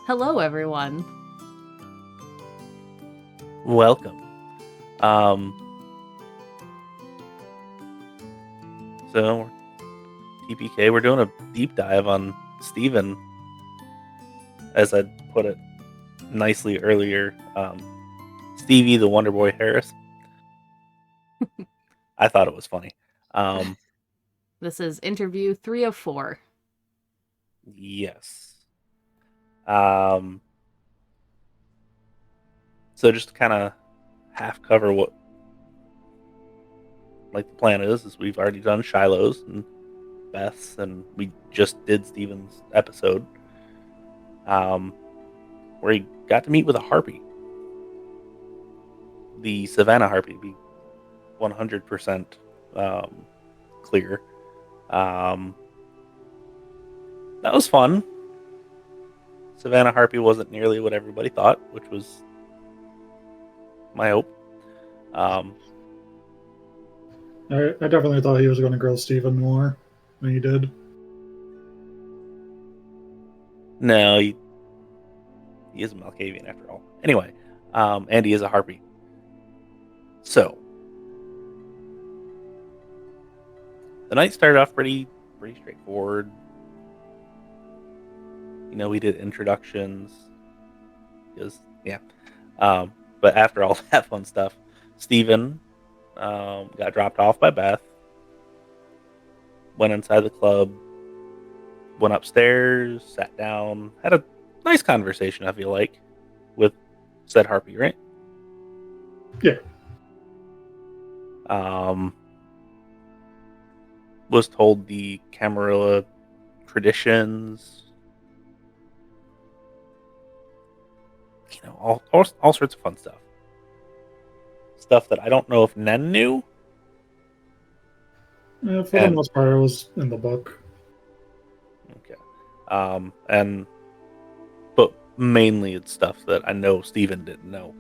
Hello, everyone. Welcome. So, TPK, we're doing a deep dive on Steven, as I put it nicely earlier. Stevie the Wonder Boy Harris. I thought it was funny. This is interview 3 of 4. Yes. So just to kind of half cover what the plan is we've already done Shiloh's and Beth's, and we just did Steven's episode, where he got to meet with a harpy. The Savannah harpy, to be 100% clear. That was fun. Savannah harpy wasn't nearly what everybody thought, which was my hope. I definitely thought he was going to grill Steven more than he did. No, he is a Malkavian after all. Anyway, and he is a harpy. So, the night started off pretty straightforward. You know, we did introductions. But after all that fun stuff, Steven got dropped off by Beth, went inside the club, went upstairs, sat down, had a nice conversation, I feel like, with said harpy, right? Yeah. Was told the Camarilla traditions, you know, all sorts of fun stuff. Stuff that I don't know if Nen knew. Yeah, for the most part, it was in the book. Okay. But mainly it's stuff that I know Steven didn't know.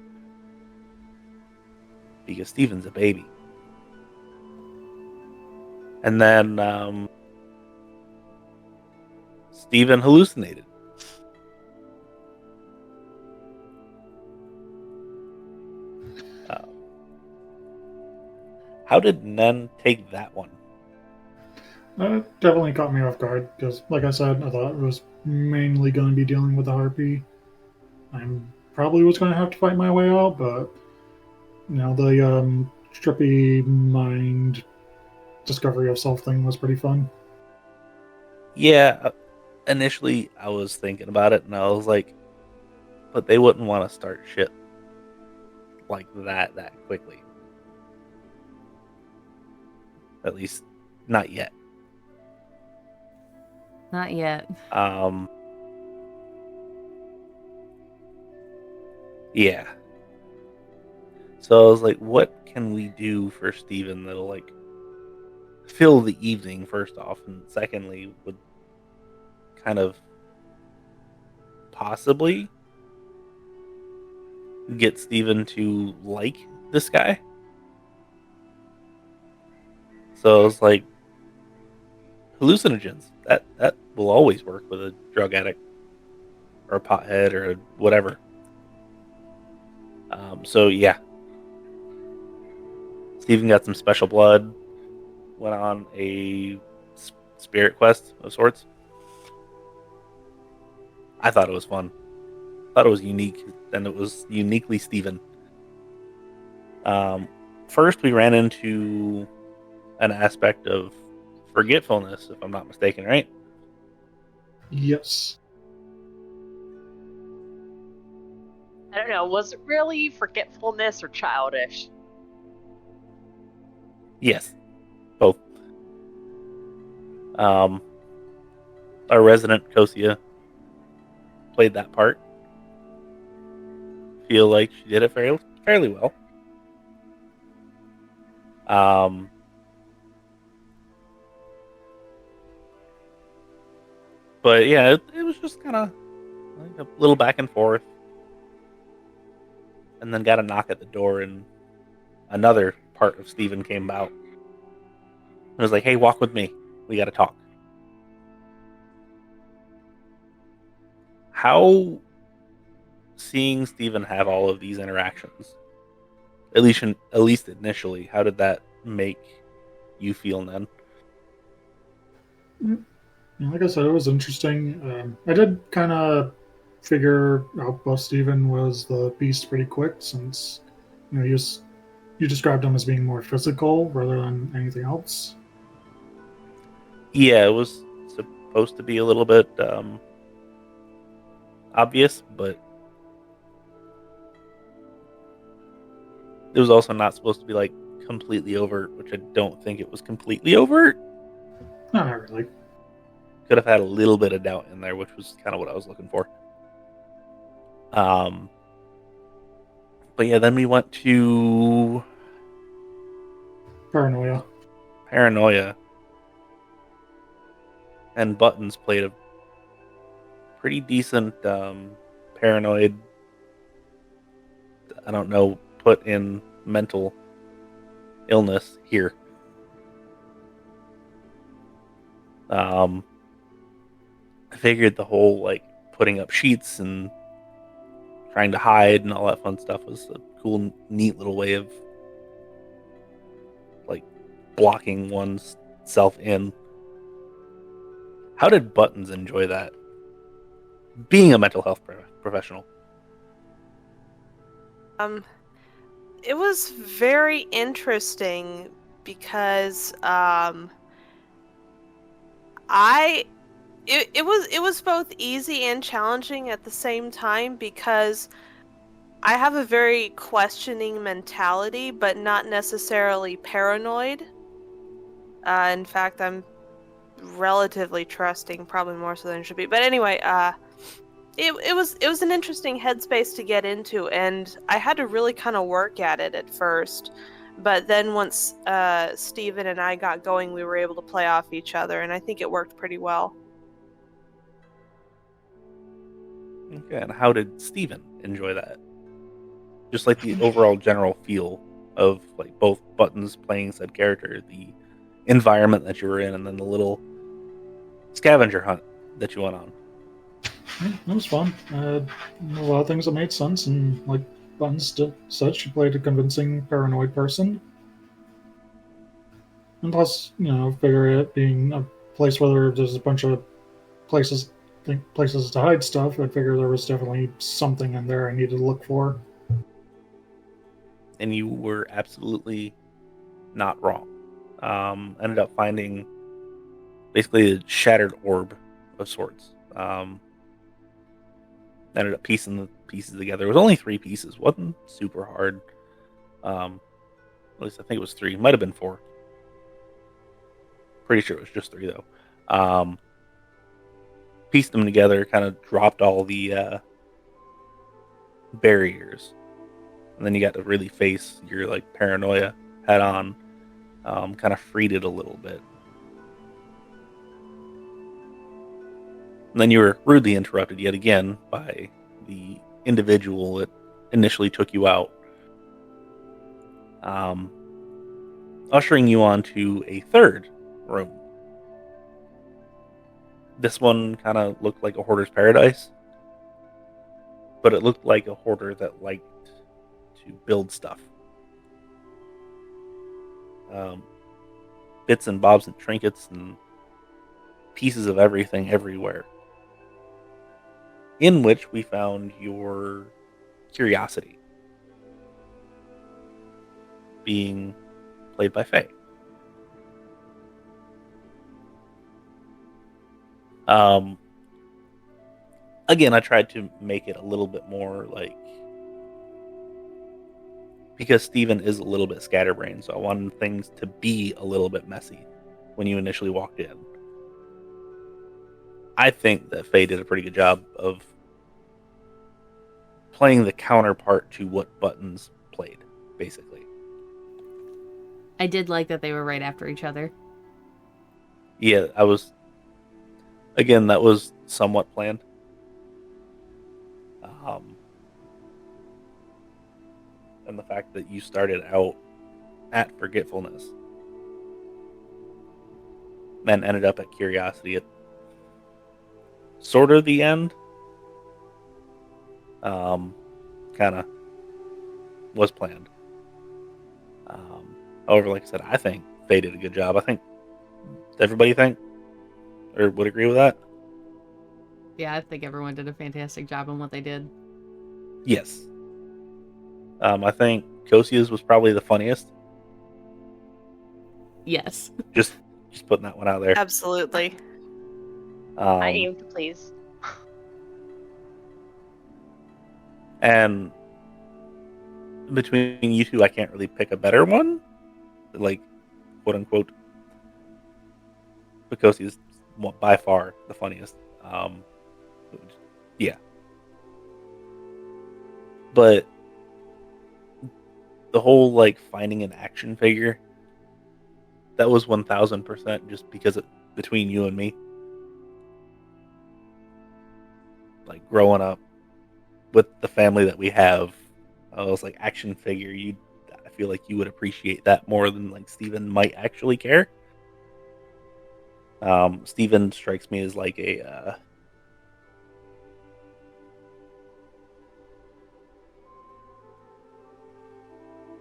Because Steven's a baby. And then Steven hallucinated. How did Nen take that one? That definitely caught me off guard, because, like I said, I thought it was mainly going to be dealing with the harpy. I probably was going to have to fight my way out, but, you know, the trippy mind discovery of self thing was pretty fun. Yeah, initially I was thinking about it, and I was like, but they wouldn't want to start shit like that quickly. At least, not yet. Not yet. Yeah. So I was like, what can we do for Steven that'll, like, fill the evening, first off, and secondly, would kind of possibly get Steven to like this guy? So I was like, hallucinogens. That will always work with a drug addict or a pothead or whatever. So yeah, Steven got some special blood, went on a spirit quest of sorts. I thought it was fun. Thought it was unique, and it was uniquely Steven. First, we ran into an aspect of forgetfulness, if I'm not mistaken, right? Yes. I don't know, was it really forgetfulness or childish? Yes, both. Our resident Cocia played that part. Feel like she did it fairly well. But yeah, it was just kind of like a little back and forth. And then got a knock at the door, and another part of Steven came out. It was like, hey, walk with me. We got to talk. How seeing Steven have all of these interactions, at least initially, how did that make you feel, Nen? Like I said, it was interesting. I did kind of figure out both Steven was the beast pretty quick, since you described him as being more physical rather than anything else. Yeah, it was supposed to be a little bit obvious, but it was also not supposed to be like completely overt, which I don't think it was completely overt. No, not really. Could have had a little bit of doubt in there, which was kind of what I was looking for. But yeah, then we went to Paranoia. And Buttons played a pretty decent paranoid, I don't know, put in mental illness here. I figured the whole like putting up sheets and trying to hide and all that fun stuff was a cool, neat little way of like blocking one's self in. How did Buttons enjoy that? Being a mental health professional. It was very interesting because it was both easy and challenging at the same time, because I have a very questioning mentality, but not necessarily paranoid. In fact, I'm relatively trusting, probably more so than it should be. But anyway, it was an interesting headspace to get into, and I had to really kind of work at it at first. But then once Steven and I got going, we were able to play off each other, and I think it worked pretty well. Okay, and how did Steven enjoy that? Just like the overall general feel of like both Buttons playing said character, the environment that you were in, and then the little scavenger hunt that you went on. It was fun. A lot of things that made sense, and like Buttons said, she played a convincing paranoid person. And plus, figure it being a place where there's a bunch of places to hide stuff, I'd figure there was definitely something in there I needed to look for. And you were absolutely not wrong. Ended up finding basically a shattered orb of sorts. Ended up piecing the pieces together. It was only 3 pieces. Wasn't super hard. At least I think it was 3. Might have been 4. Pretty sure it was just 3 though. Pieced them together, kind of dropped all the barriers, and then you got to really face your like paranoia head on. Kind of freed it a little bit. And then you were rudely interrupted yet again by the individual that initially took you out, ushering you onto a third room. This one kind of looked like a hoarder's paradise, but it looked like a hoarder that liked to build stuff. Bits and bobs and trinkets and pieces of everything everywhere. In which we found your curiosity, being played by Faye. Again, I tried to make it a little bit more like, because Steven is a little bit scatterbrained, so I wanted things to be a little bit messy when you initially walked in. I think that Faye did a pretty good job of playing the counterpart to what Buttons played, basically. I did like that they were right after each other. Yeah, that was somewhat planned. And the fact that you started out at Forgetfulness, then ended up at Curiosity at sort of the end. kind of was planned. However, like I said, I think they did a good job. I think everybody think or would agree with that. Yeah, I think everyone did a fantastic job on what they did. Yes. I think Cocia's was probably the funniest. Yes. Just putting that one out there. Absolutely. I aim to please. And between you two, I can't really pick a better one. Like, quote unquote. But Cocia's by far the funniest. Yeah. But the whole, like, finding an action figure, that was 1000% just because between you and me. Like, growing up with the family that we have, I was like, action figure, I feel like you would appreciate that more than, like, Steven might actually care. Steven strikes me as like a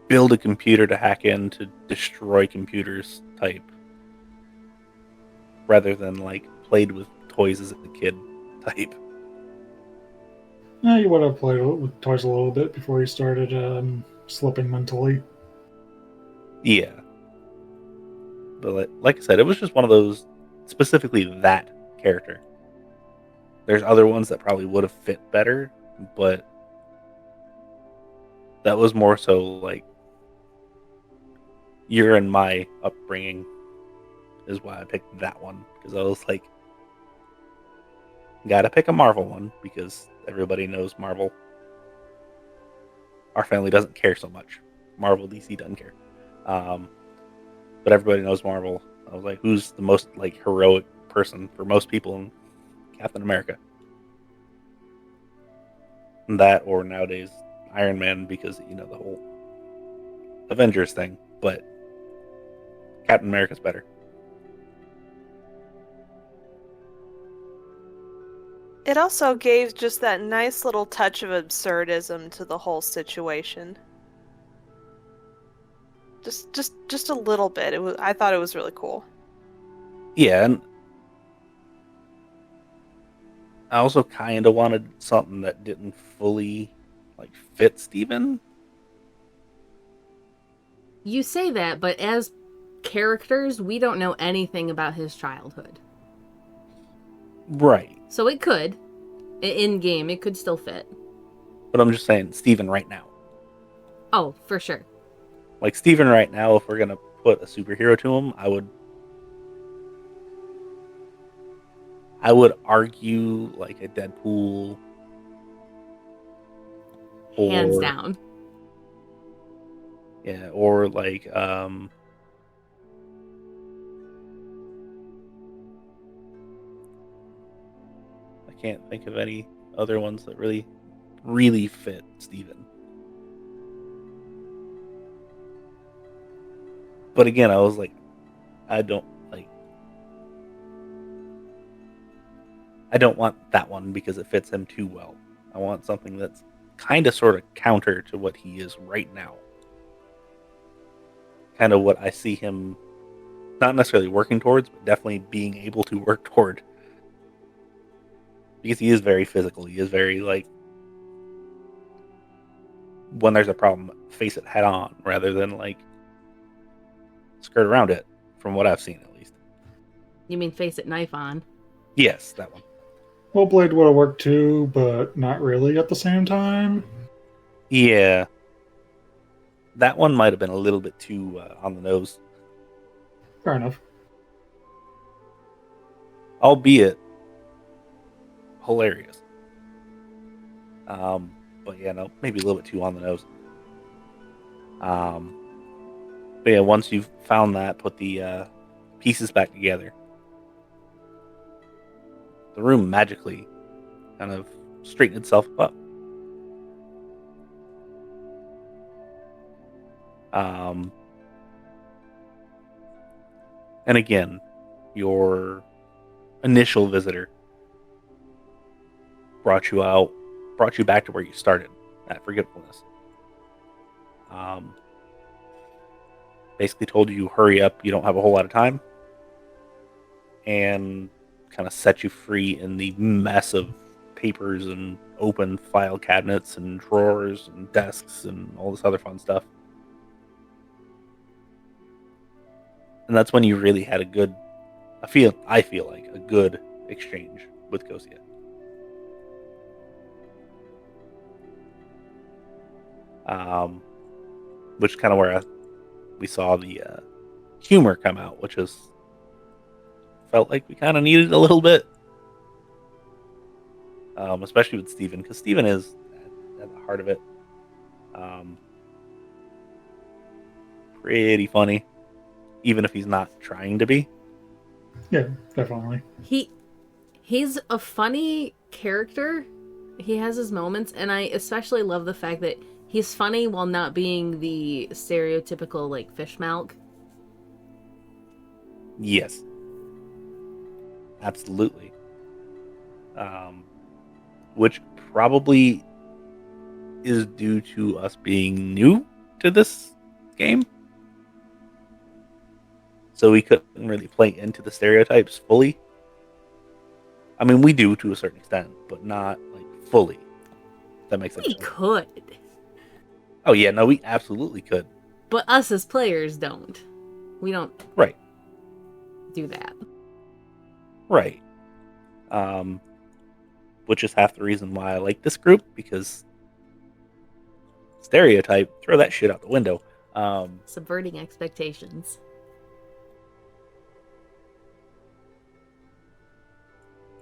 build a computer to hack in to destroy computers type, rather than like played with toys as a kid type. Yeah, you would have played with toys a little bit before you started slipping mentally. Yeah. But like I said, it was just one of those, specifically that character. There's other ones that probably would have fit better, but that was more so like your and my upbringing is why I picked that one. Because I was like, gotta pick a Marvel one because everybody knows Marvel. Our family doesn't care so much. Marvel, DC doesn't care. But everybody knows Marvel. I was like, who's the most like heroic person for most people in Captain America? And that, or nowadays Iron Man, because the whole Avengers thing. But Captain America's better. It also gave just that nice little touch of absurdism to the whole situation. Just a little bit. I thought it was really cool. Yeah, and I also kind of wanted something that didn't fully like fit Steven. You say that, but as characters, we don't know anything about his childhood. Right. So it could. In game, it could still fit. But I'm just saying, Steven right now. Oh, for sure. Like, Steven right now, if we're going to put a superhero to him, I would argue, like, a Deadpool. Hands down. Yeah, or, like, I can't think of any other ones that really, really fit Steven. But again, I was like, I don't want that one because it fits him too well. I want something that's kind of sort of counter to what he is right now. Kind of what I see him not necessarily working towards, but definitely being able to work toward. Because he is very physical. He is very, like, when there's a problem, face it head on rather than, like, skirt around it, from what I've seen at least. You mean face it knife on? Yes, that one. Well, Blade would have worked too, but not really at the same time. Yeah. That one might have been a little bit too on the nose. Fair enough. Albeit hilarious. But yeah, no, maybe a little bit too on the nose. But yeah, once you've found that, put the pieces back together, the room magically kind of straightened itself up. And again, your initial visitor brought you out brought you back to where you started at forgetfulness. Basically told you hurry up, you don't have a whole lot of time, and kind of set you free in the mess of papers and open file cabinets and drawers and desks and all this other fun stuff. And that's when you really had a good, I feel like a good exchange with Cocia. Which is kind of where we saw the humor come out, which is felt like we kind of needed a little bit, especially with Steven, because Steven is at the heart of it pretty funny, even if he's not trying to be. Yeah, definitely. He's a funny character. He has his moments, and I especially love the fact that he's funny while not being the stereotypical, like, fish milk. Yes. Absolutely. Which probably is due to us being new to this game. So we couldn't really play into the stereotypes fully. I mean, we do to a certain extent, but not, like, fully. That makes sense. We could. Oh, yeah, no, we absolutely could. But us as players don't. We don't Right. do that. Right. Which is half the reason why I like this group, because stereotype, throw that shit out the window. Subverting expectations.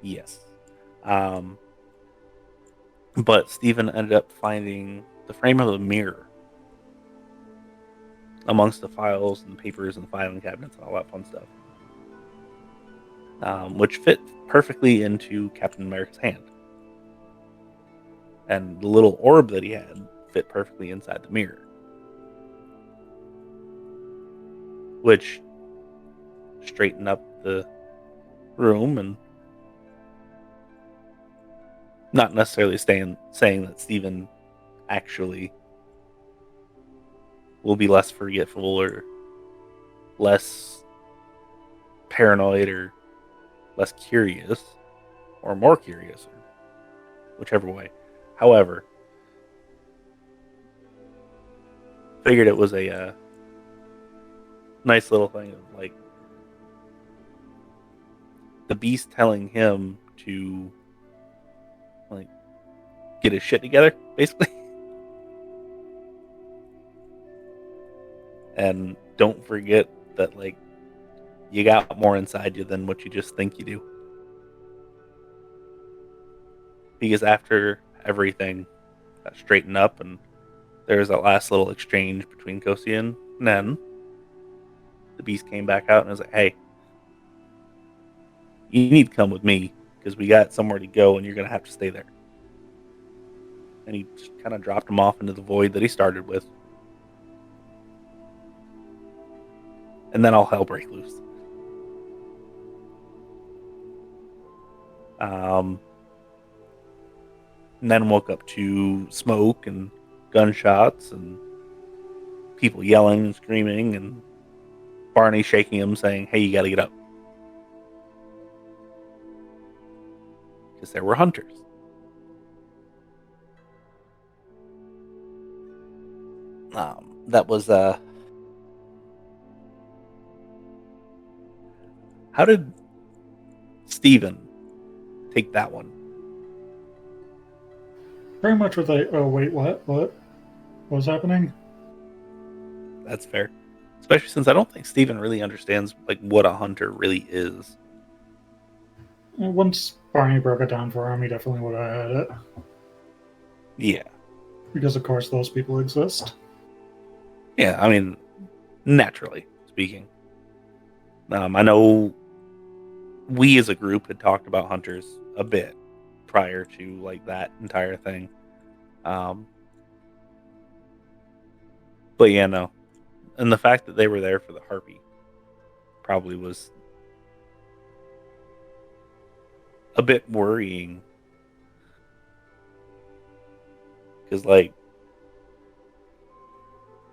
Yes. But Steven ended up finding the frame of a mirror amongst the files and papers and filing cabinets and all that fun stuff. Which fit perfectly into Captain America's hand. And the little orb that he had fit perfectly inside the mirror. Which straightened up the room, and not necessarily saying that Steven actually will be less forgetful or less paranoid or less curious or more curious, or whichever way. However, figured it was a nice little thing of, like, the Beast telling him to, like, get his shit together, basically. And don't forget that, like, you got more inside you than what you just think you do. Because after everything got straightened up and there was that last little exchange between Cocia and Nen, the Beast came back out and was like, hey, you need to come with me because we got somewhere to go and you're going to have to stay there. And he just kind of dropped him off into the void that he started with. And then all hell break loose. And then woke up to smoke and gunshots and people yelling and screaming and Barney shaking him saying, hey, you gotta get up. Because there were hunters. That was, how did Steven take that one? Very much with a, oh, wait, what? What was happening? That's fair. Especially since I don't think Steven really understands, like, what a hunter really is. Once Barney broke it down for him, he definitely would have had it. Yeah. Because, of course, those people exist. Yeah, I mean, naturally speaking. I know we as a group had talked about hunters a bit prior to, like, that entire thing. But yeah, no. And the fact that they were there for the harpy probably was a bit worrying. Because, like,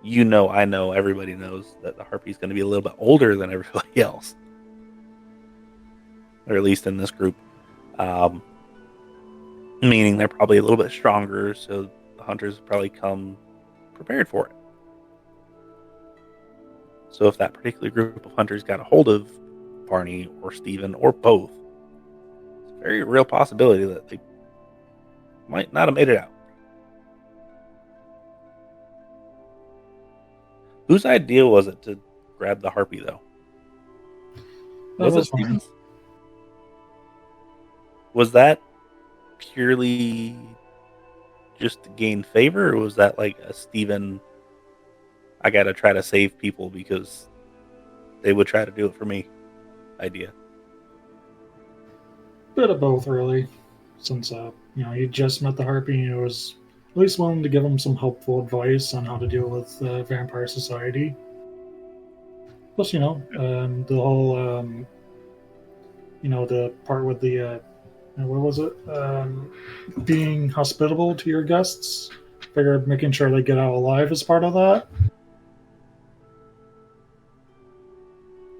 you know, I know, everybody knows that the Harpy's going to be a little bit older than everybody else. Or at least in this group. Meaning they're probably a little bit stronger, so the hunters probably come prepared for it. So if that particular group of hunters got a hold of Barney or Steven or both, it's a very real possibility that they might not have made it out. Whose idea was it to grab the Harpy, though? Was it Steven's? Was that purely just to gain favor, or was that like a Steven, I gotta try to save people because they would try to do it for me idea? Bit of both, really. Since he just met the Harpy, and he was at least willing to give him some helpful advice on how to deal with vampire society. Plus, the whole, the part with the, what was it? Being hospitable to your guests. Figured making sure they get out alive is part of that.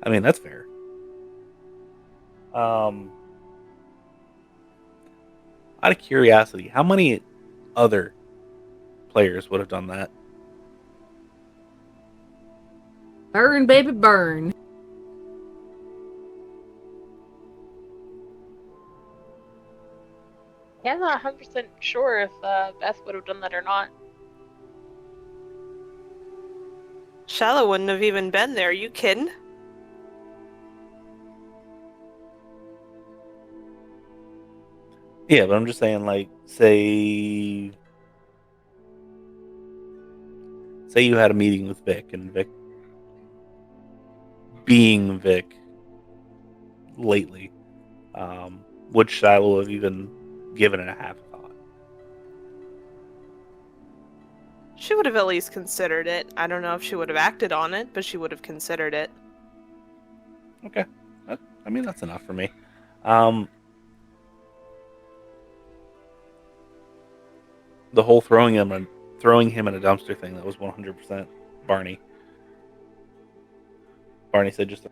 I mean, that's fair. Out of curiosity, how many other players would have done that? Burn, baby, burn. Yeah, I'm not 100% sure if Beth would have done that or not. Shallow wouldn't have even been there. You kidding? Yeah, but I'm just saying, like, say you had a meeting with Vic, and Vic, being Vic lately, would Shiloh have even given it a half a thought? She would have at least considered it. I don't know if she would have acted on it, but she would have considered it. Okay. I mean, that's enough for me. The whole throwing him in a dumpster thing, that was 100% Barney. Barney said just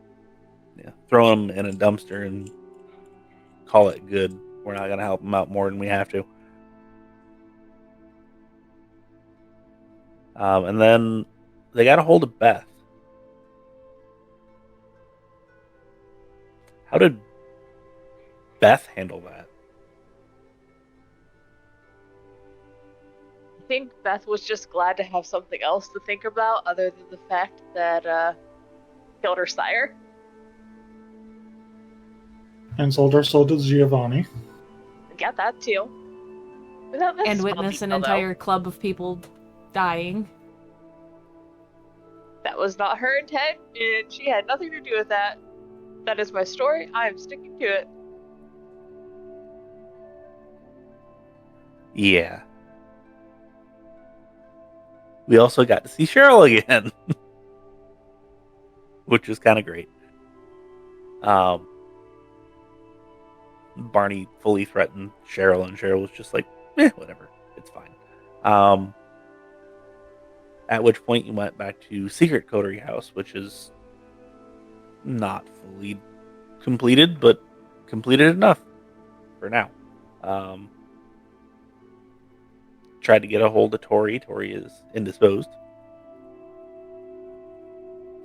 throw him in a dumpster and call it good. We're not going to help him out more than we have to. And then they got a hold of Beth. How did Beth handle that? I think Beth was just glad to have something else to think about other than the fact that killed her sire. And sold her soul to Giovanni. Got that too. And witness an entire club of people dying. That was not her intent, and she had nothing to do with that. That is my story. I am sticking to it. Yeah. We also got to see Cheryl again. Which was kind of great. Barney fully threatened Cheryl, and Cheryl was just like, whatever, it's fine. At which point you went back to Secret Coterie House, which is not fully completed, but completed enough for now. Tried to get a hold of Tori. Tori is indisposed.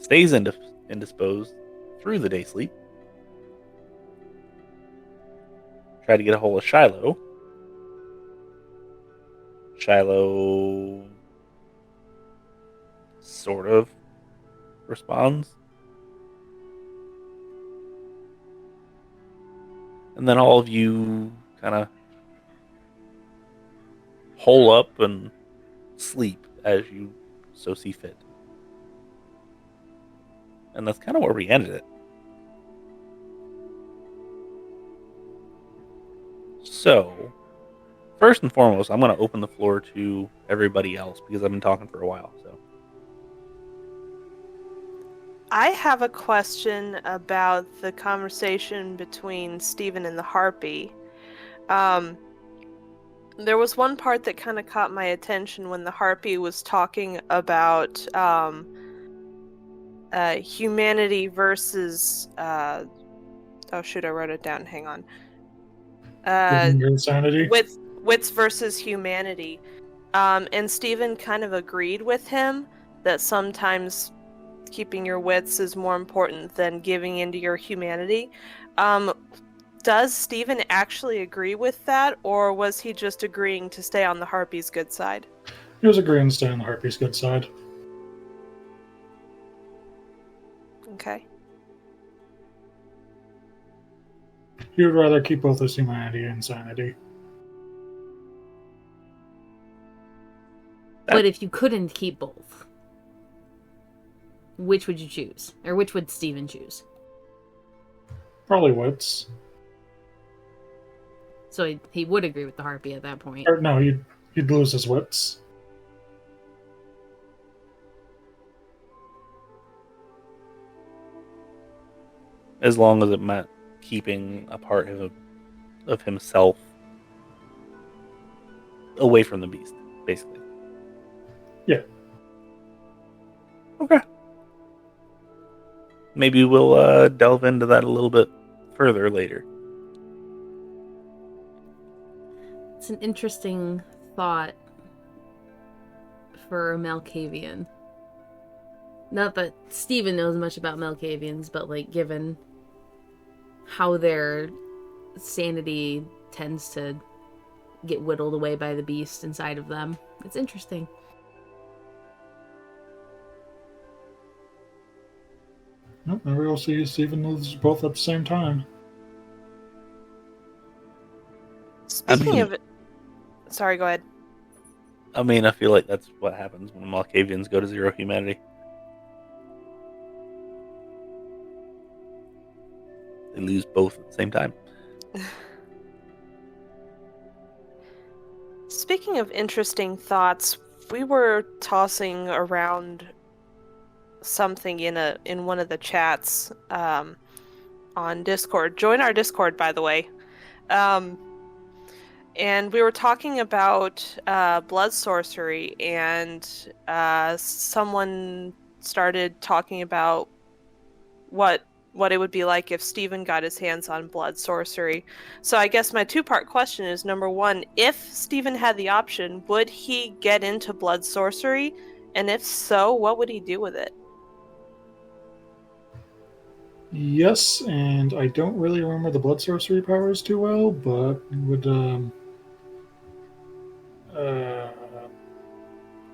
Stays indisposed through the day sleep. Tried to get a hold of Shiloh. Shiloh sort of responds. And then all of you kind of hole up and sleep as you so see fit. And that's kind of where we ended it. So, first and foremost, I'm going to open the floor to everybody else because I've been talking for a while. So, I have a question about the conversation between Steven and the Harpy. There was one part that kind of caught my attention when the harpy was talking about humanity versus oh shoot, I wrote it down. Hang on. Insanity. Wits versus humanity. And Stephen kind of agreed with him that sometimes keeping your wits is more important than giving into your humanity. Does Stephen actually agree with that, or was he just agreeing to stay on the harpy's good side? He was agreeing to stay on the harpy's good side. Okay. He would rather keep both his humanity and insanity. But if you couldn't keep both, which would you choose? Or which would Steven choose? Probably wits. So he would agree with the harpy at that point. Or no, he'd lose his wits. As long as it meant keeping a part of himself away from the beast, basically. Yeah. Okay. Maybe we'll delve into that a little bit further later. It's an interesting thought for a Malkavian. Not that Steven knows much about Malkavians, but like given how their sanity tends to get whittled away by the beast inside of them. It's interesting. Nope, maybe we'll see Stephen lose both at the same time. Speaking of it... Sorry, go ahead. I mean, I feel like that's what happens when Malkavians go to zero humanity. They lose both at the same time. Speaking of interesting thoughts, we were tossing around something in one of the chats on Discord. Join our Discord, by the way. And we were talking about blood sorcery, and someone started talking about what it would be like if Stephen got his hands on blood sorcery. So I guess my two-part question is, number one, if Stephen had the option, would he get into blood sorcery? And if so, what would he do with it? Yes, and I don't really remember the blood sorcery powers too well, but would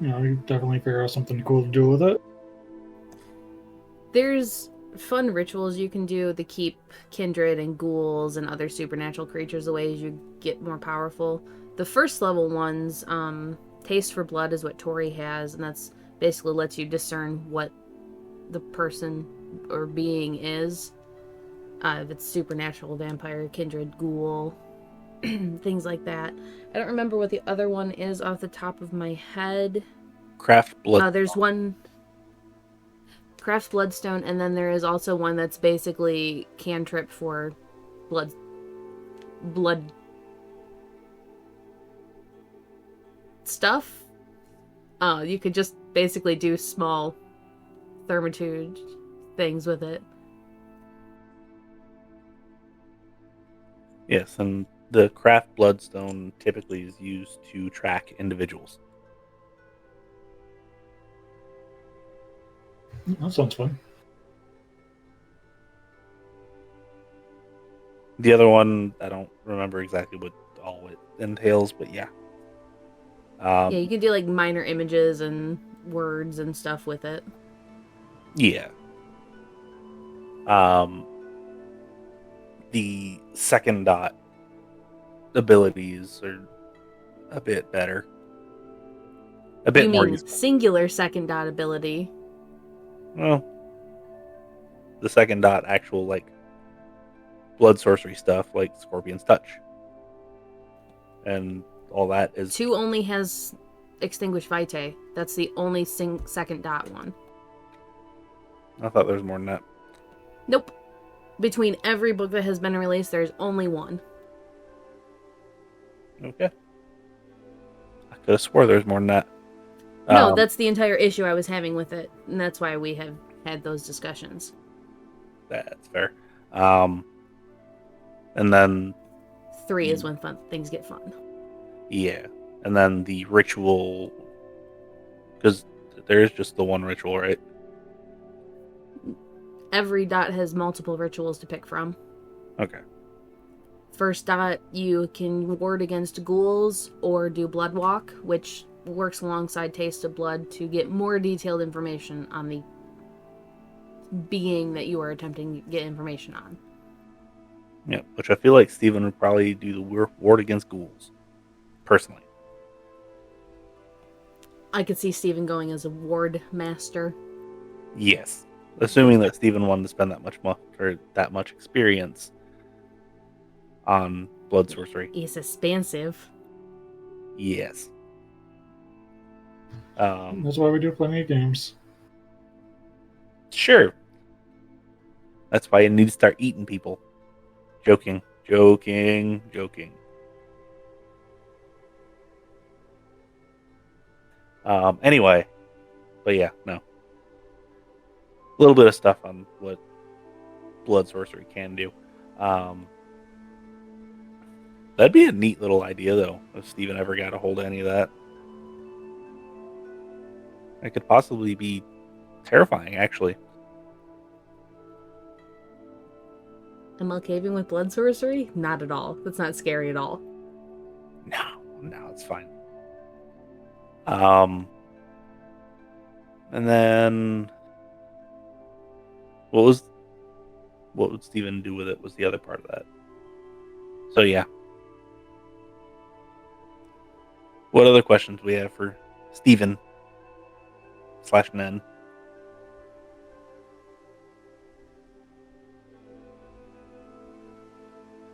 you definitely figure out something cool to do with it. There's fun rituals you can do to keep kindred and ghouls and other supernatural creatures away as you get more powerful. The first level ones, Taste for Blood is what Tori has, and that's basically lets you discern what the person or being is. If it's supernatural, vampire, kindred, ghoul, things like that. I don't remember what the other one is off the top of my head. Craft blood. There's one Craft Bloodstone, and then there is also one that's basically cantrip for blood stuff. You could just basically do small thermitude things with it. Yes, and the craft bloodstone typically is used to track individuals. That sounds fun. The other one, I don't remember exactly what all it entails, but yeah. Yeah, you can do like minor images and words and stuff with it. Yeah. The second dot abilities are a bit better. A bit You more mean useful. singular second dot ability? Well, the second dot actual like blood sorcery stuff like Scorpion's Touch. And all that is 2 only has Extinguish Vitae. That's the only second dot one. I thought there was more than that. Nope. Between every book that has been released, there's only one. Okay. could have swore there's more than that. No, that's the entire issue I was having with it, and that's why we have had those discussions. That's fair. And then 3 is when things get fun. yeah, and then the ritual, because there is just the one ritual, right? Every dot has multiple rituals to pick from. Okay. First dot, you can ward against ghouls or do blood walk, which works alongside Taste of Blood to get more detailed information on the being that you are attempting to get information on. Yeah, which I feel like Steven would probably do the ward against ghouls, personally. I could see Steven going as a ward master. Yes, assuming that Steven wanted to spend that much experience on blood sorcery. He's expansive. Yes. That's why we do plenty of games. Sure. That's why you need to start eating people. Joking. Anyway. But yeah, no. A little bit of stuff on what blood sorcery can do. That'd be a neat little idea, though, if Steven ever got a hold of any of that. It could possibly be terrifying, actually. A Malkavian with blood sorcery? Not at all. That's not scary at all. No, it's fine. And then what would Steven do with it was the other part of that. So yeah. What other questions we have for Steven / Nen?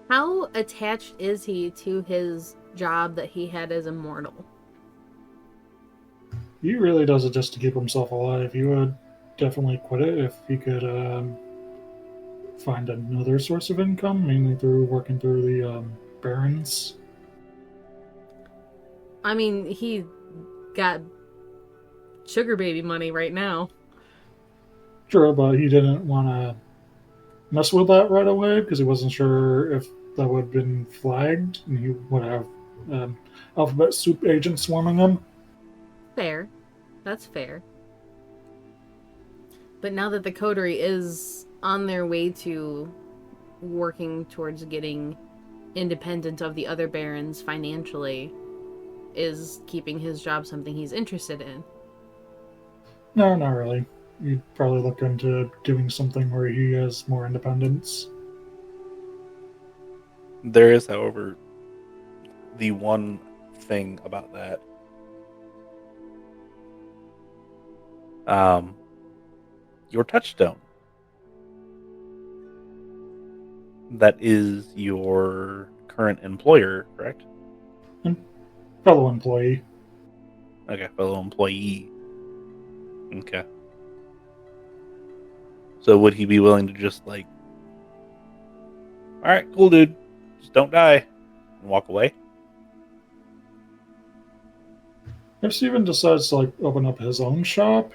How attached is he to his job that he had as immortal? He really does it just to keep himself alive. He would definitely quit it if he could find another source of income, mainly through working through the barons. I mean, he got sugar baby money right now. Sure, but he didn't want to mess with that right away because he wasn't sure if that would have been flagged and he would have alphabet soup agents swarming him. Fair. That's fair. But now that the coterie is on their way to working towards getting independent of the other barons financially, is keeping his job something he's interested in? No, not really. You'd probably look into doing something where he has more independence. There is, however, the one thing about that. Your touchstone. That is your current employer, correct? Fellow employee. Okay, fellow employee. Okay. So would he be willing to just like, alright, cool dude, just don't die, and walk away? If Steven decides to open up his own shop,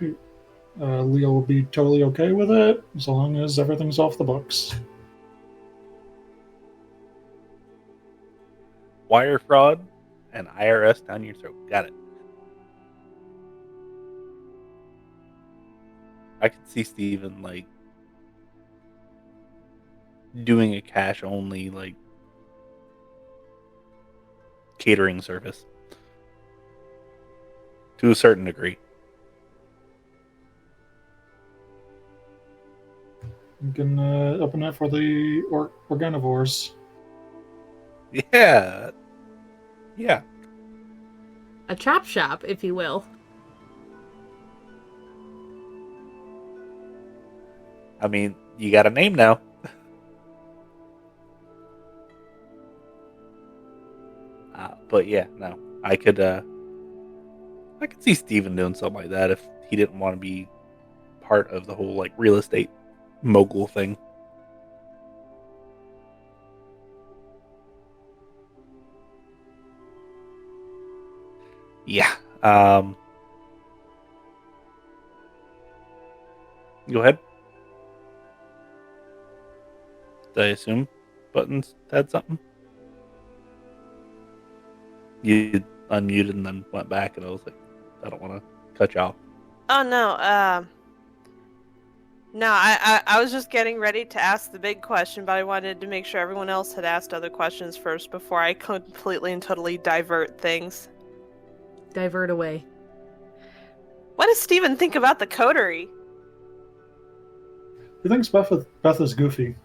Leo will be totally okay with it, as long as everything's off the books. Wire fraud and IRS down your throat. Got it. I could see Steven doing a cash only catering service to a certain degree. You can open it for the organivores. Yeah. A chop shop, if you will. I mean, you got a name now. But yeah, no. I could see Steven doing something like that if he didn't want to be part of the whole real estate mogul thing. Yeah. Go ahead. Did I assume Buttons had something? You unmuted and then went back, and I was like, I don't want to cut you off. Oh no, no, I was just getting ready to ask the big question, but I wanted to make sure everyone else had asked other questions first before I completely and totally divert things. Divert away. What does Steven think about the coterie? He thinks Beth is goofy.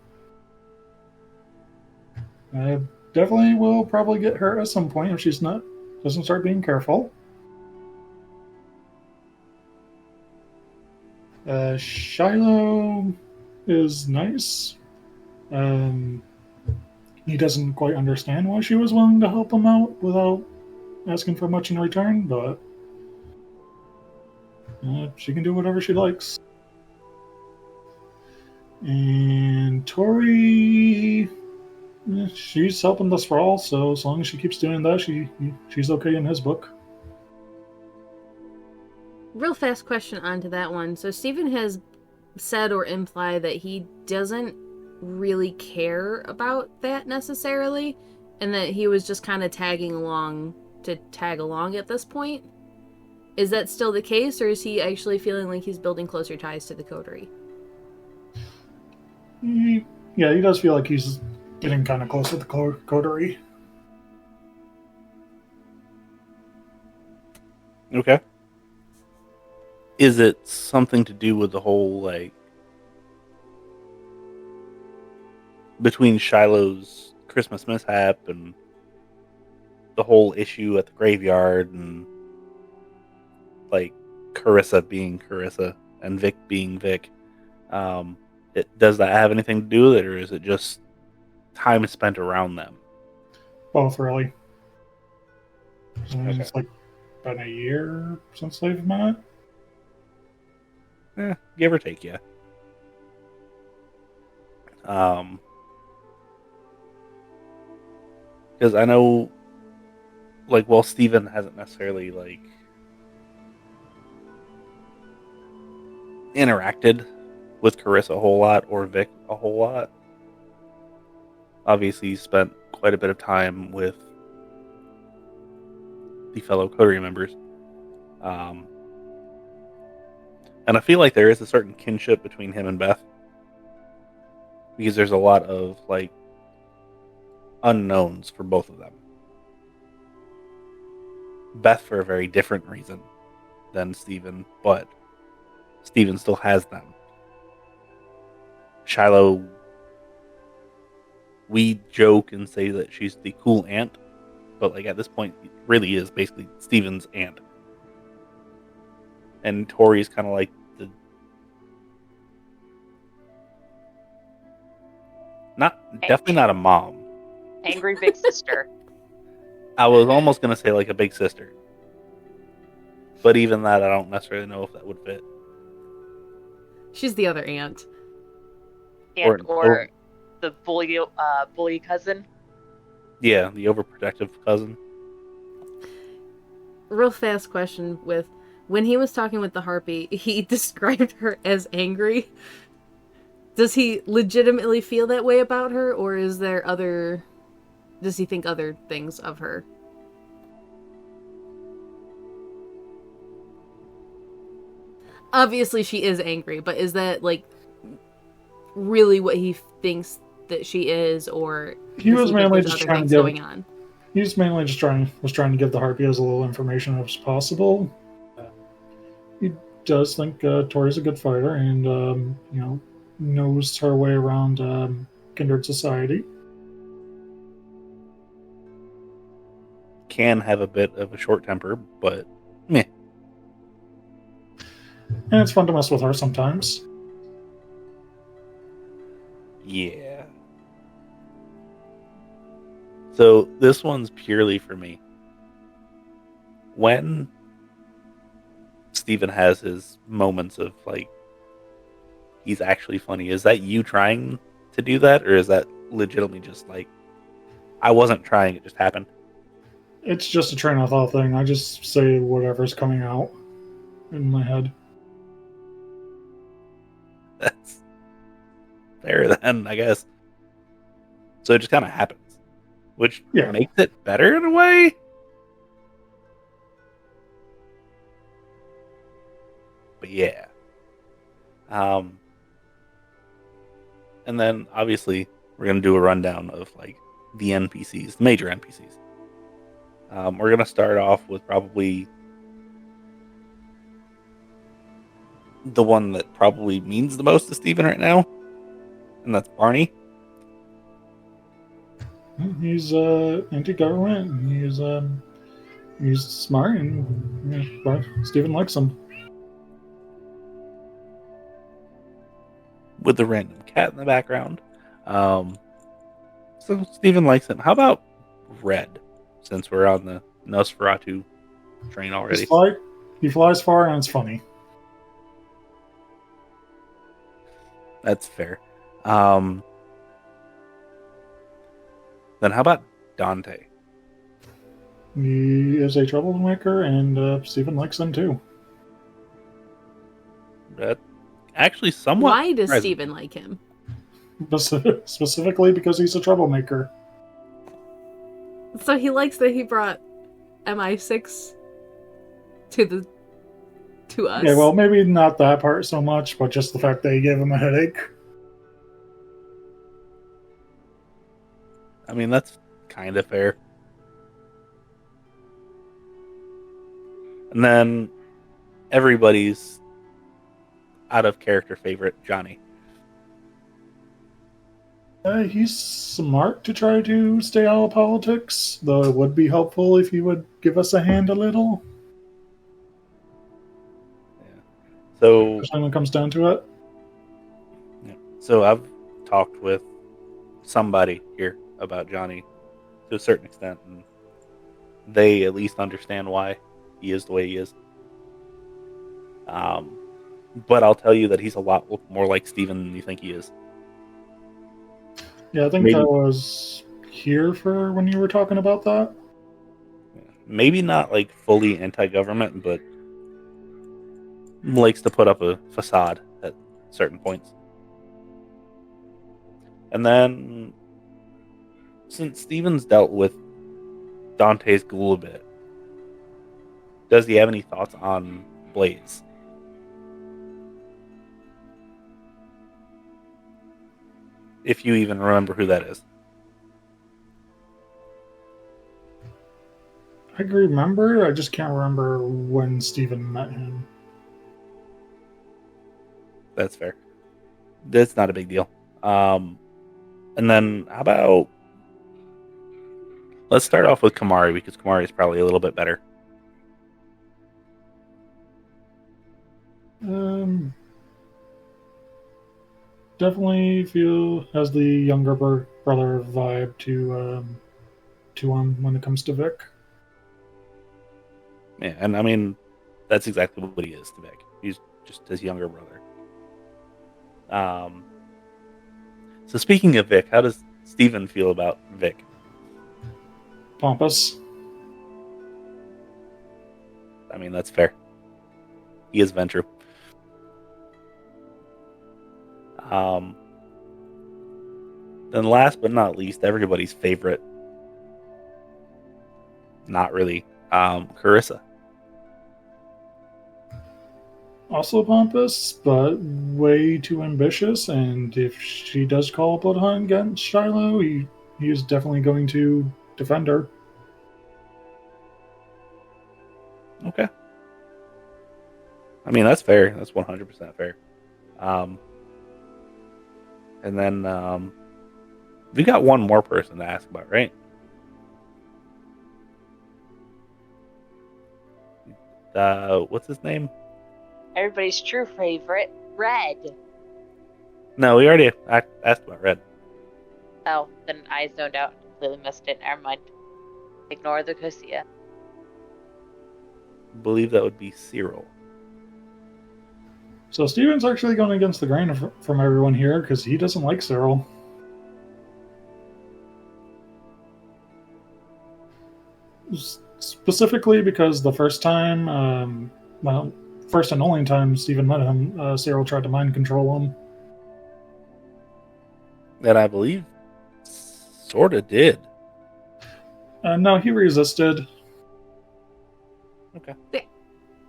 I definitely will probably get her at some point if she's doesn't start being careful. Shiloh is nice. He doesn't quite understand why she was willing to help him out without asking for much in return, but she can do whatever she likes. And Tori, she's helping us for all, so as long as she keeps doing that, she's okay in his book. Real fast question onto that one. So Steven has said or implied that he doesn't really care about that necessarily, and that he was just kind of tagging along to tag along at this point. Is that still the case, or is he actually feeling like he's building closer ties to the coterie? Yeah, he does feel like he's getting kind of close to the coterie. Okay. Is it something to do with the whole, like, between Shiloh's Christmas mishap and the whole issue at the graveyard and, like, Carissa being Carissa and Vic being Vic? Does that have anything to do with it, or is it just time spent around them? Both, really. Okay. It's like been a year since they've met. Give or take, yeah. Because I know, like, while Steven hasn't necessarily, like, interacted with Carissa a whole lot or Vic a whole lot, obviously he spent quite a bit of time with the fellow coterie members. And I feel like there is a certain kinship between him and Beth, because there's a lot of, like, unknowns for both of them. Beth for a very different reason than Steven, but Steven still has them. Shiloh, we joke and say that she's the cool aunt, but, like, at this point, it really is basically Steven's aunt. And Tori's kind of like definitely not a mom. Angry big sister. I was almost going to say like a big sister. But even that, I don't necessarily know if that would fit. She's the other aunt. Or the bully cousin. Yeah, the overprotective cousin. Real fast question with, when he was talking with the harpy, he described her as angry. Does he legitimately feel that way about her, or is there does he think other things of her? Obviously she is angry, but is that, like, really what he thinks that she is, or he was mainly just other trying things to going on? He was mainly just trying to give the harpy as little information as possible. He does think Tori's a good fighter, and knows her way around Kindred society. Can have a bit of a short temper, but meh. And it's fun to mess with her sometimes. Yeah. So this one's purely for me. When Steven has his moments of, like, he's actually funny, is that you trying to do that, or is that legitimately just like, I wasn't trying, it just happened? It's just a train of thought thing. I just say whatever's coming out in my head. That's fair then, I guess. So it just kind of happens, which Yeah. makes it better in a way. But yeah. And then obviously we're gonna do a rundown of like the NPCs, the major NPCs. We're gonna start off with probably the one that probably means the most to Steven right now, and that's Barney. He's anti-government. And he's smart, and Steven likes him. With the random cat in the background. So Steven likes him. How about Red? Since we're on the Nosferatu train already. He flies far, and it's funny. That's fair. Then how about Dante? He is a troublemaker, and Steven likes him too. That actually somewhat. Why does surprising. Steven like him? Specifically because he's a troublemaker. So he likes that he brought MI6 to us. Yeah, well, maybe not that part so much, but just the fact that he gave him a headache. I mean, that's kind of fair. And then everybody's out of character favorite, Johnny. He's smart to try to stay out of politics, though it would be helpful if he would give us a hand a little. Yeah. So, Especially when it comes down to it. yeah. So I've talked with somebody here about Johnny to a certain extent, and they at least understand why he is the way he is. But I'll tell you that he's a lot more like Steven than you think he is. Yeah, I think Maybe. I was here for when you were talking about that. Maybe not like fully anti-government, but likes to put up a facade at certain points. And then, since Steven's dealt with Dante's ghoul a bit, does he have any thoughts on Blaze? If you even remember who that is. I can remember, I just can't remember when Steven met him. That's fair. That's not a big deal. And then, how about... Let's start off with Kamari, because Kamari is probably a little bit better. Definitely has the younger brother vibe to him when it comes to Vic. Yeah, and I mean, that's exactly what he is to Vic. He's just his younger brother. So speaking of Vic, how does Steven feel about Vic? Pompous. I mean, that's fair. He is Ventru. Then last but not least, everybody's favorite. Not really. Carissa. Also pompous, but way too ambitious, and if she does call a blood hunt against Shiloh, he is definitely going to defend her. Okay. I mean, that's fair. That's 100% fair. And then we got one more person to ask about, right? What's his name? Everybody's true favorite, Red. No, we already asked about Red. Oh, then I zoned out and completely missed it. Never mind. Ignore the Cocia. I believe that would be Cyril. So Steven's actually going against the grain from everyone here because he doesn't like Cyril. Specifically because the first time, first and only time Steven met him, Cyril tried to mind control him. That I believe sort of did. No, he resisted. Okay.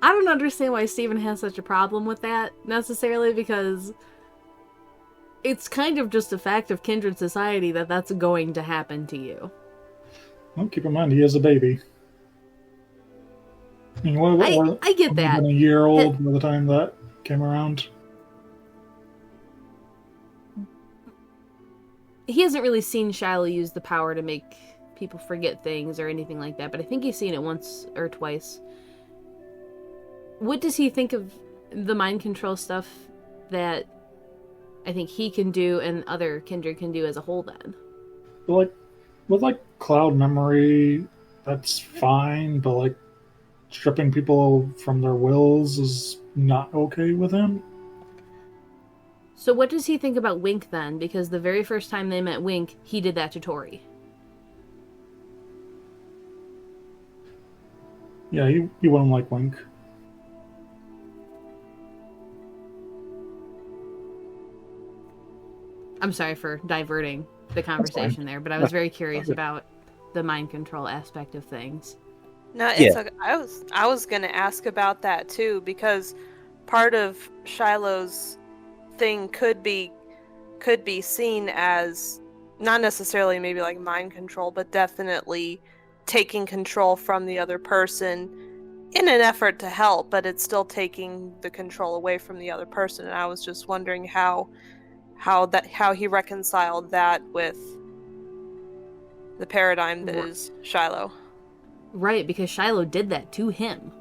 I don't understand why Steven has such a problem with that, necessarily, because it's kind of just a fact of kindred society that that's going to happen to you. Well, keep in mind, he is a baby. I mean, I get that. Been a year old by the time that came around. He hasn't really seen Shiloh use the power to make people forget things or anything like that, but I think he's seen it once or twice. What does he think of the mind control stuff that I think he can do and other kindred can do as a whole then? But with cloud memory, that's fine, but stripping people from their wills is not okay with him. So what does he think about Wink then? Because the very first time they met Wink, he did that to Tori. Yeah, he wouldn't like Wink. I'm sorry for diverting the conversation there, but I was very curious about the mind control aspect of things. No, it's okay. I was gonna ask about that too, because part of Shiloh's thing could be seen as not necessarily maybe like mind control, but definitely taking control from the other person in an effort to help, but it's still taking the control away from the other person. And I was just wondering how he reconciled that with the paradigm that is Shiloh. Right, because Shiloh did that to him.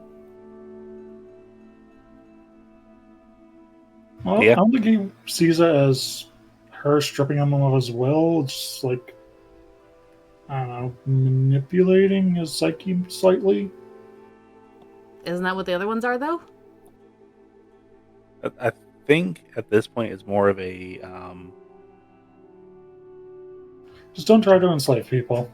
Well, yeah. I don't think he sees it as her stripping him of his will. It's I don't know, manipulating his psyche slightly. Isn't that what the other ones are, though? I think at this point it's more of a Just don't try to enslave people.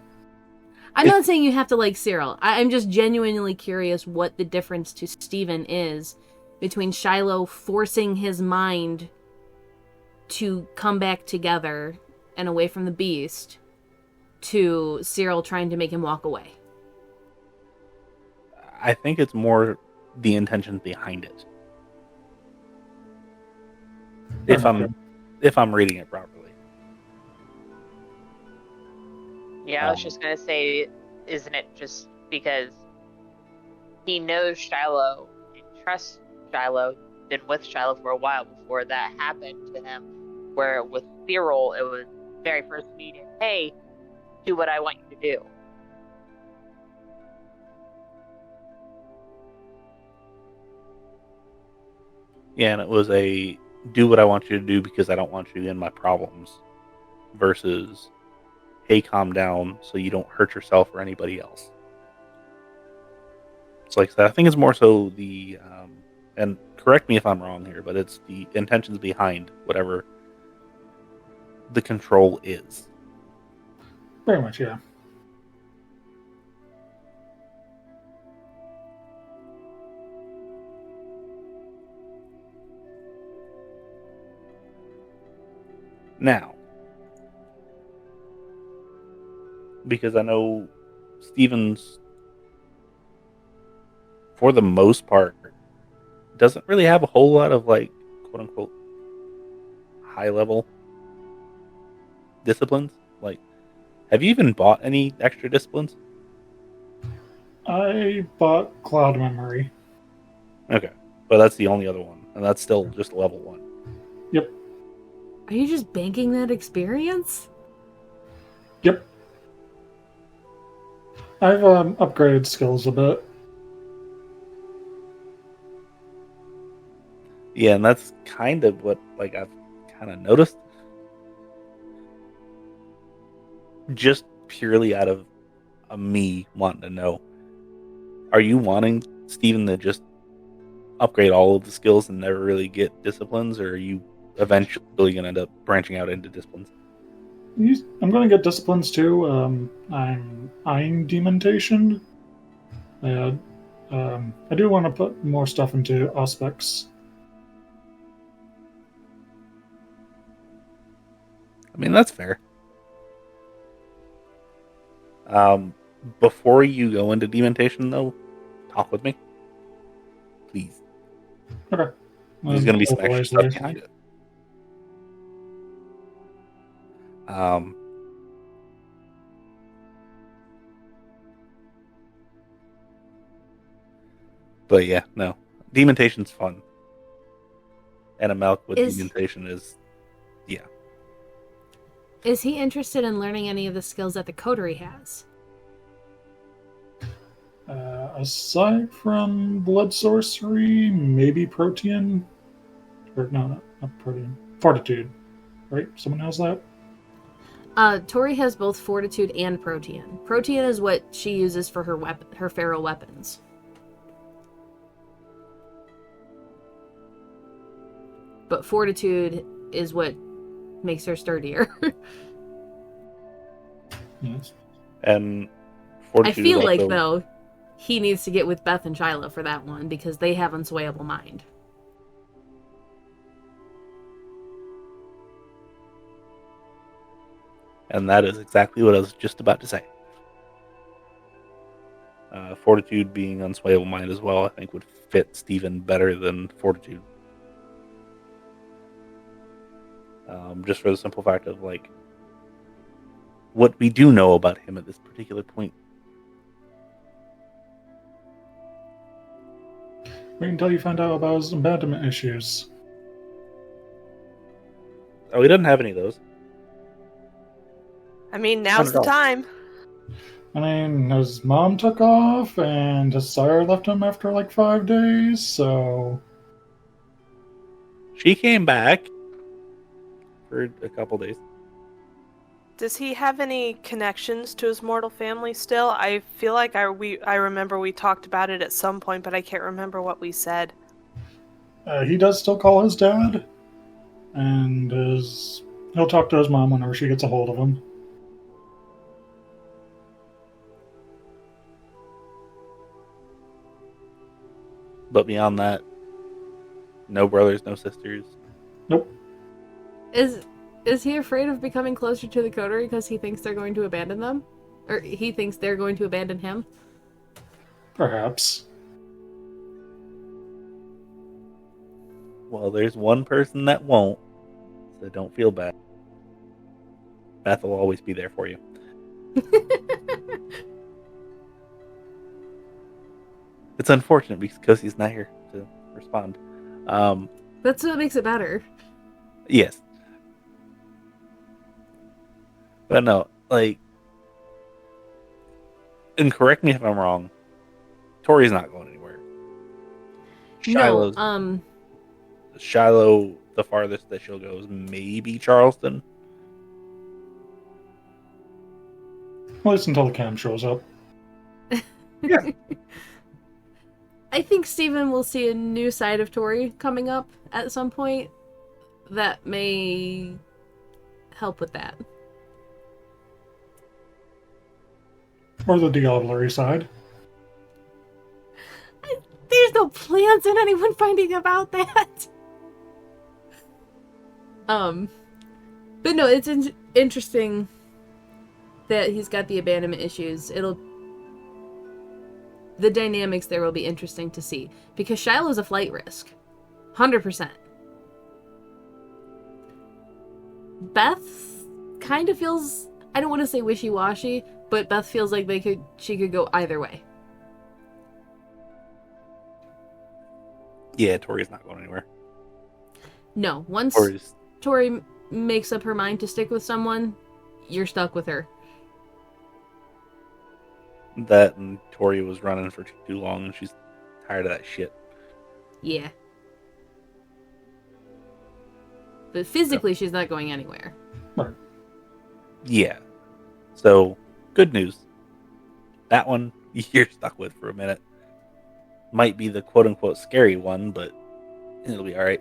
I'm not saying you have to like Cyril. I'm just genuinely curious what the difference to Steven is between Shiloh forcing his mind to come back together and away from the beast to Cyril trying to make him walk away. I think it's more the intentions behind it. If I'm reading it properly. Yeah, I was just gonna say, isn't it just because he knows Shiloh and trusts Shiloh, been with Shiloh for a while before that happened to him, where with Cyril, it was very first meeting, hey, do what I want you to do. Yeah, and it was a do what I want you to do because I don't want you in my problems versus hey, calm down so you don't hurt yourself or anybody else. It's like that. I think it's more so the, and correct me if I'm wrong here, but it's the intentions behind whatever the control is. Very much, yeah. Now, because I know Stevens, for the most part, doesn't really have a whole lot of quote unquote high level disciplines. Have you even bought any extra disciplines? I bought cloud memory. Okay, but that's the only other one, and that's still just level 1. Yep. Are you just banking that experience? Yep. I've upgraded skills a bit. Yeah, and that's kind of what I've kind of noticed. Just purely out of me wanting to know, are you wanting Steven to just upgrade all of the skills and never really get disciplines, or are you eventually going to end up branching out into disciplines? I'm going to get disciplines too. I'm eyeing demontation, I do want to put more stuff into aspects. I mean, that's fair. Before you go into demontation, though, talk with me, please. Okay. There's going to be some extra stuff Wisely. behind it. But yeah, no. Dementation's fun. And a Malk with demontation is, yeah. Is he interested in learning any of the skills that the coterie has? Aside from blood sorcery, maybe protean. Or no, not protean. Fortitude. Right? Someone has that? Tori has both fortitude and protean. Protean is what she uses for her feral weapons. But fortitude is what makes her sturdier. Yes. And I fortitude feel is like, also- though, he needs to get with Beth and Shiloh for that one, because they have unswayable mind. And that is exactly what I was just about to say. Fortitude being unswayable mind as well, I think would fit Steven better than fortitude. Just for the simple fact of, like, what we do know about him at this particular point. Wait until you find out about his abandonment issues. Oh, he doesn't have any of those. I mean, now's the $100. time. I mean, his mom took off, and his sire left him after like 5 days, so... She came back for a couple days. Does he have any connections to his mortal family still? I feel like I remember we talked about it at some point, but I can't remember what we said. He does still call his dad, and he'll talk to his mom whenever she gets a hold of him. But beyond that, no brothers, no sisters. Nope. Is he afraid of becoming closer to the coterie because he thinks they're going to abandon them? Or he thinks they're going to abandon him? Perhaps. Well, there's one person that won't, so don't feel bad. Beth will always be there for you. It's unfortunate because Cocia's not here to respond. That's what makes it better. Yes. But no, like, and correct me if I'm wrong, Tori's not going anywhere. Shiloh's, No, Shiloh, the farthest that she'll go is maybe Charleston. At least until the cam shows up. Yeah. I think Steven will see a new side of Tori coming up at some point that may help with that. Or the Diablerie side. There's no plans in anyone finding about that. But no, it's interesting that he's got the abandonment issues. The dynamics there will be interesting to see, because Shiloh's a flight risk, 100%. Beth kind of feels, I don't want to say wishy-washy, but Beth feels like she could go either way. Yeah, Tori's not going anywhere. No, once Tori makes up her mind to stick with someone, you're stuck with her. That and Tori was running for too long and she's tired of that shit. Yeah. But physically, she's not going anywhere. Right. Yeah. So, good news. That one you're stuck with for a minute. Might be the quote-unquote scary one, but it'll be alright.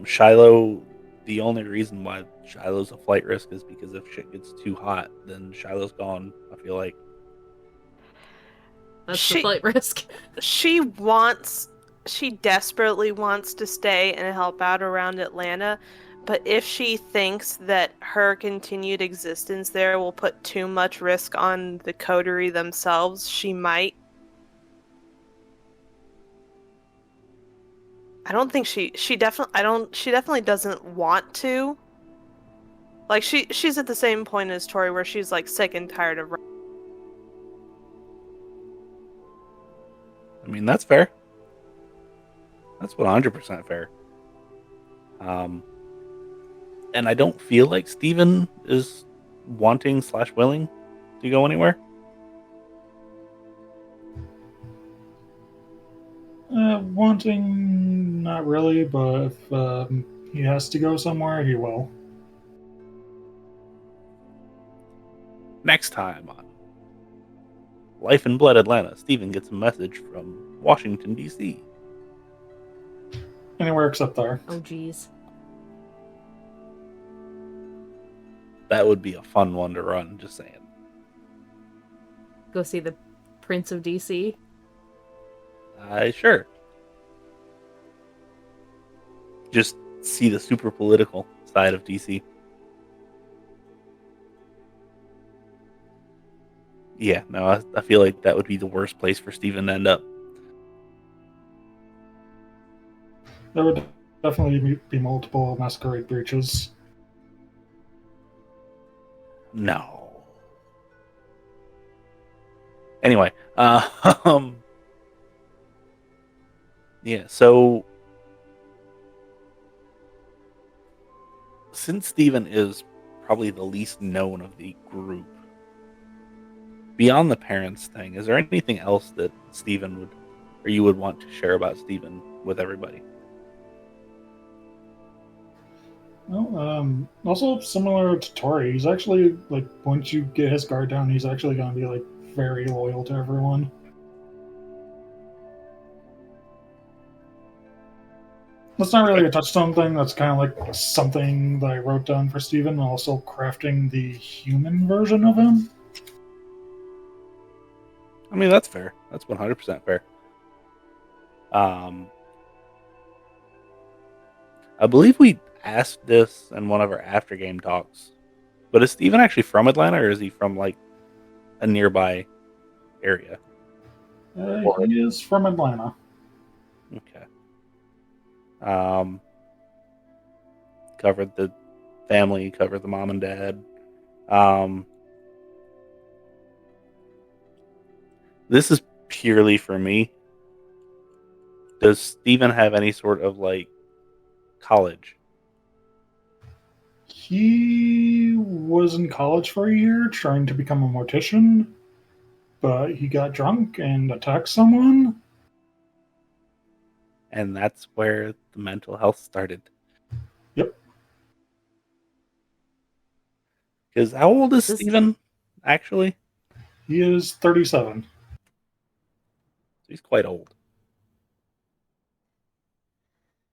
Shiloh, the only reason why Shiloh's a flight risk is because if shit gets too hot, then Shiloh's gone feel like. That's the flight risk. She desperately wants to stay and help out around Atlanta, but if she thinks that her continued existence there will put too much risk on the coterie themselves, she might. I don't think she definitely doesn't want to. Like she's at the same point as Tori where she's like sick and tired of. I mean, that's fair. That's 100% fair. And I don't feel like Steven is wanting/willing to go anywhere. Wanting, not really, but if he has to go somewhere, he will. Next time on Life and Blood Atlanta, Steven gets a message from Washington, D.C. Anywhere except there. Oh, geez. That would be a fun one to run, just saying. Go see the Prince of DC. Sure. Just see the super political side of DC. Yeah, no, I feel like that would be the worst place for Steven to end up. There would definitely be multiple masquerade breaches. No. Anyway, yeah, so since Steven is probably the least known of the group, beyond the parents thing, is there anything else that Steven would, or you would want to share about Steven with everybody? Well, also similar to Tori, he's actually, like, once you get his guard down, he's actually going to be, like, very loyal to everyone. That's not really a touchstone thing, that's kind of like something that I wrote down for Steven, also crafting the human version of him. I mean, that's fair. That's 100% fair. I believe we asked this in one of our after game talks, but is Steven actually from Atlanta, or is he from like a nearby area? He is from Atlanta. Okay. Covered the family, covered the mom and dad. This is purely for me. Does Steven have any sort of like college? He was in college for a year trying to become a mortician, but he got drunk and attacked someone. And that's where the mental health started. Yep. Because how old is Steven, actually? He is 37. He's quite old.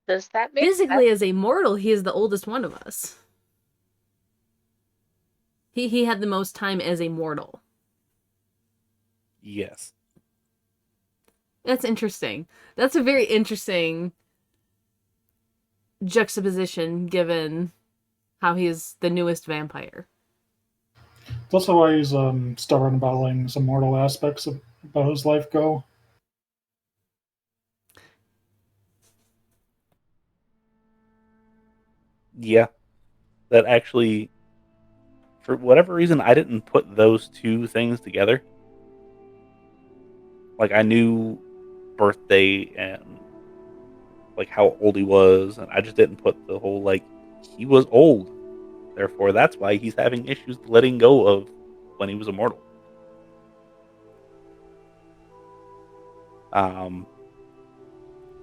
Does that make Physically, sense? as a mortal, he is the oldest one of us. He had the most time as a mortal. Yes. That's interesting. That's a very interesting juxtaposition, given how he is the newest vampire. It's also why he's stubborn about letting some mortal aspects about his life go. Yeah. That actually, for whatever reason, I didn't put those two things together. Like, I knew birthday and like how old he was, and I just didn't put the whole like he was old, therefore that's why he's having issues letting go of when he was immortal.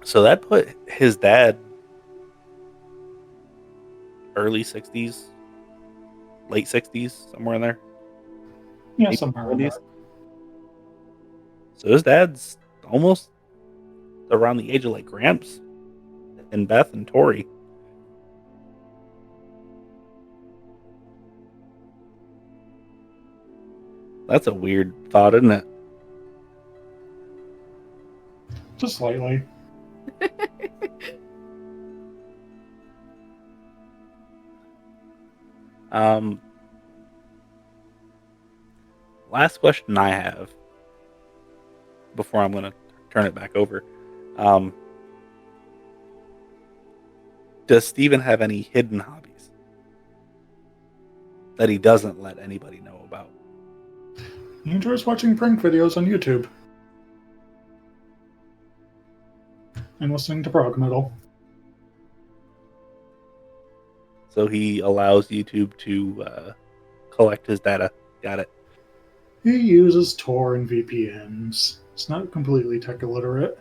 So that put his dad early 60s, late 60s, somewhere in there. Yeah, somewhere around there. So his dad's almost around the age of like Gramps and Beth and Tori. That's a weird thought, isn't it? Just slightly. Last question I have before I'm going to turn it back over. Does Steven have any hidden hobbies that he doesn't let anybody know about? He enjoys watching prank videos on YouTube. And listening to prog metal. So he allows YouTube to collect his data. Got it. He uses Tor and VPNs. It's not completely tech illiterate.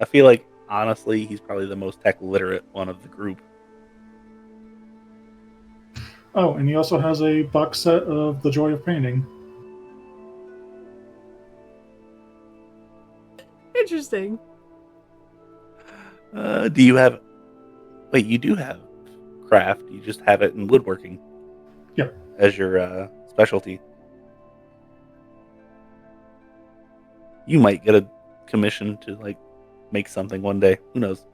I feel like, honestly, he's probably the most tech literate one of the group. Oh, and he also has a box set of The Joy of Painting. Interesting. Do you have... Wait, you do have craft. You just have it in woodworking. Yep. As your specialty. You might get a commission to, like, make something one day. Who knows?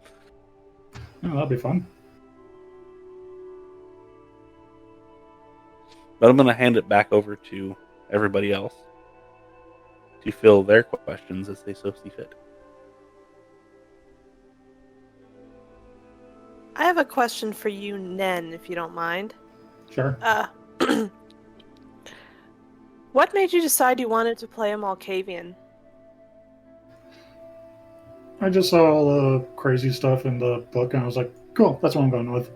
Oh, that'll be fun. But I'm going to hand it back over to everybody else to fill their questions as they so see fit. I have a question for you, Nen, if you don't mind. Sure. What made you decide you wanted to play a Malkavian? I just saw all the crazy stuff in the book, and I was like, cool, that's what I'm going with.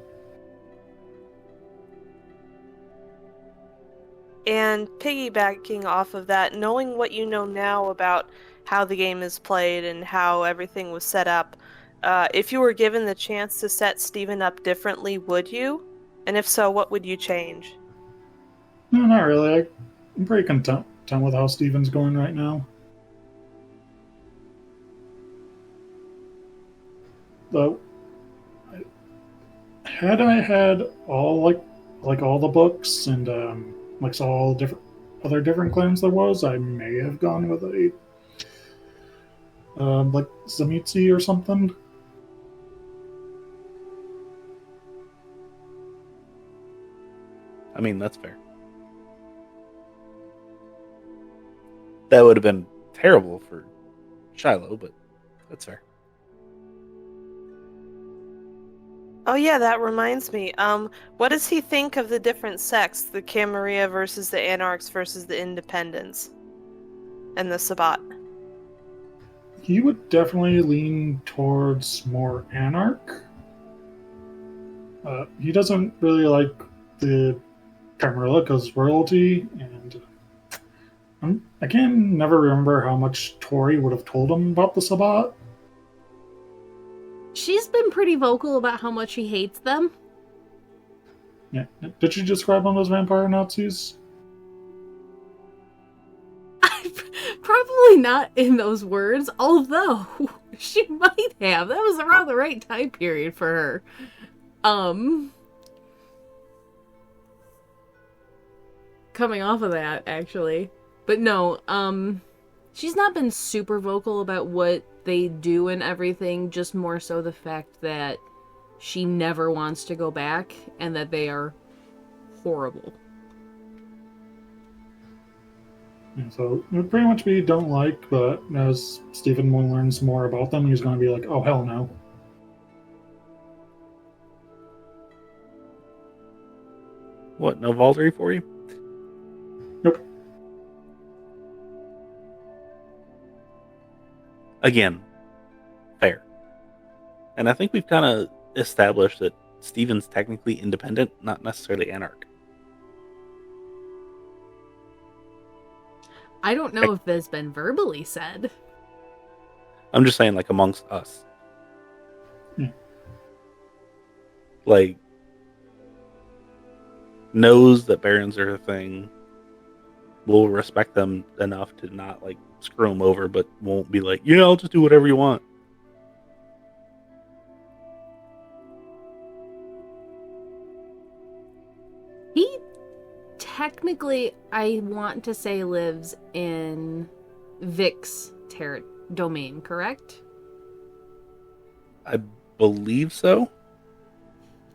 And piggybacking off of that, knowing what you know now about how the game is played and how everything was set up, if you were given the chance to set Steven up differently, would you? And if so, what would you change? No, not really. I'm pretty content with how Steven's going right now. Though, had I had all like all the books and like saw all the different clans there was, I may have gone with a like Zamitzi or something. I mean, that's fair. That would have been terrible for Shiloh, but that's fair. Oh yeah, that reminds me. What does he think of the different sects, the Camarilla versus the Anarchs versus the Independents, and the Sabbat? He would definitely lean towards more Anarch. He doesn't really like the Camarilla because royalty, and I can never remember how much Tori would have told him about the Sabbat. She's been pretty vocal about how much she hates them. Yeah. Did she describe them as vampire Nazis? Probably not in those words, although she might have. That was around the right time period for her. Coming off of that, actually. But no, she's not been super vocal about what they do and everything, just more so the fact that she never wants to go back and that they are horrible. Yeah, so it would pretty much be don't like, but as Stephen learns more about them, he's going to be like, oh, hell no. What, no Valkyrie for you? Nope. Again, fair. And I think we've kind of established that Steven's technically independent, not necessarily Anarch. I don't know if that's been verbally said. I'm just saying, like, amongst us. Yeah. Like, knows that Barons are a thing, will respect them enough to not, like, screw them over, but won't be like, yeah, I'll just do whatever you want. He technically, I want to say lives in Vic's domain, correct? I believe so.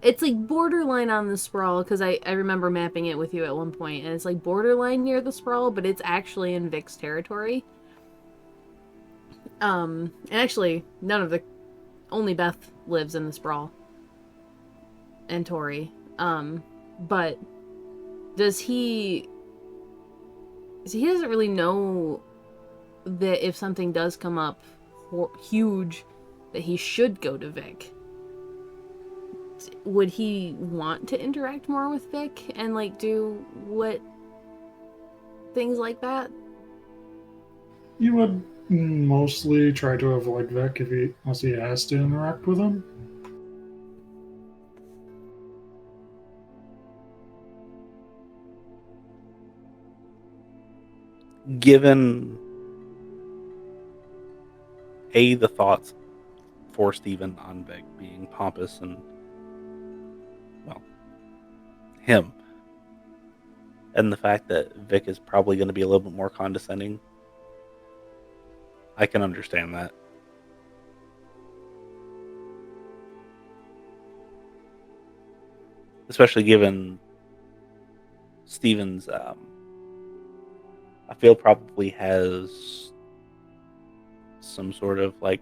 It's like borderline on the Sprawl, because I remember mapping it with you at one point, and it's like borderline near the Sprawl, but it's actually in Vic's territory. And actually, only Beth lives in the Sprawl. And Tori. But he doesn't really know that if something does come up huge, that he should go to Vic. Would he want to interact more with Vic and like do things like that? You would mostly try to avoid Vic unless he has to interact with him. Given the thoughts for Steven on Vic being pompous and, well, him, and the fact that Vic is probably going to be a little bit more condescending, I can understand that. Especially given Steven's, I feel probably has some sort of like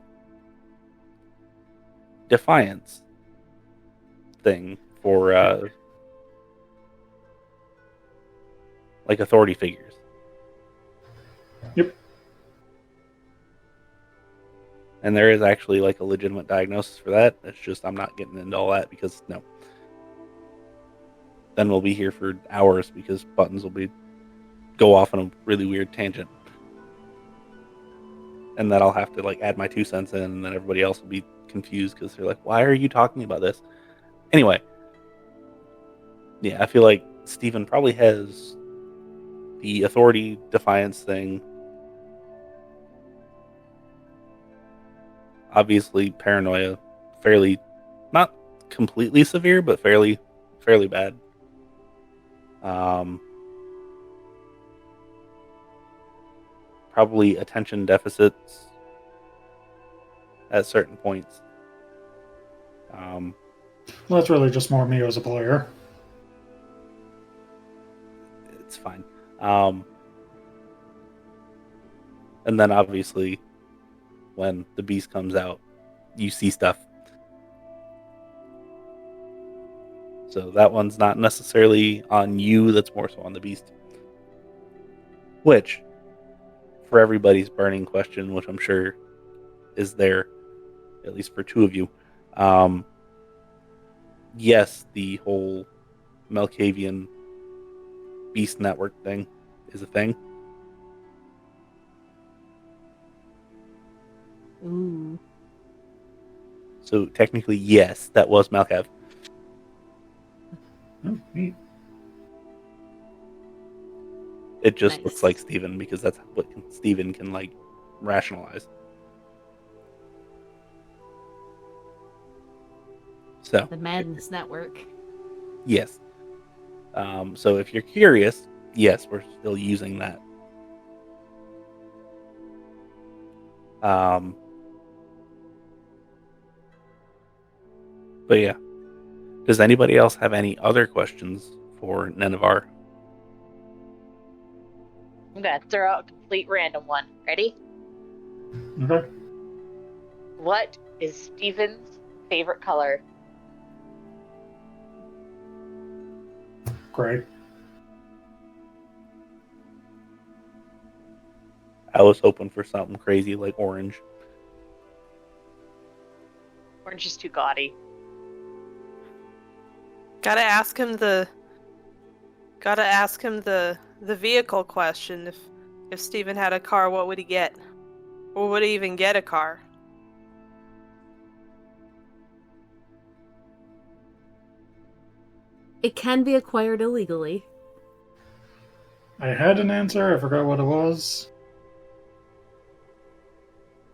defiance thing for like authority figures. Yep. And there is actually like a legitimate diagnosis for that. It's just I'm not getting into all that because no. Then we'll be here for hours because Buttons will go off on a really weird tangent. And then I'll have to like add my 2 cents in, and then everybody else will be confused because they're like, why are you talking about this? Anyway. Yeah, I feel like Steven probably has the authority defiance thing. Obviously, paranoia, fairly, not completely severe, but fairly bad. Probably attention deficits at certain points. Well, that's really just more me as a player. It's fine. And then obviously, when the beast comes out, you see stuff. So that one's not necessarily on you, that's more so on the beast. Which, for everybody's burning question, which I'm sure is there, at least for 2 of you, yes, the whole Malkavian beast network thing is a thing. Ooh. So technically, yes, that was Malkav. Oh, neat. It just Nice. looks like Steven because that's what Steven can like rationalize. So The Madness Network. yes. So if you're curious, yes, we're still using that. But yeah. Does anybody else have any other questions for Nenavar? I'm gonna throw out a complete random one. Ready? Okay. What is Steven's favorite color? Great. I was hoping for something crazy like orange. Orange is too gaudy. Gotta ask him the vehicle question. If Steven had a car, what would he get? Or would he even get a car? It can be acquired illegally. I had an answer. I forgot what it was.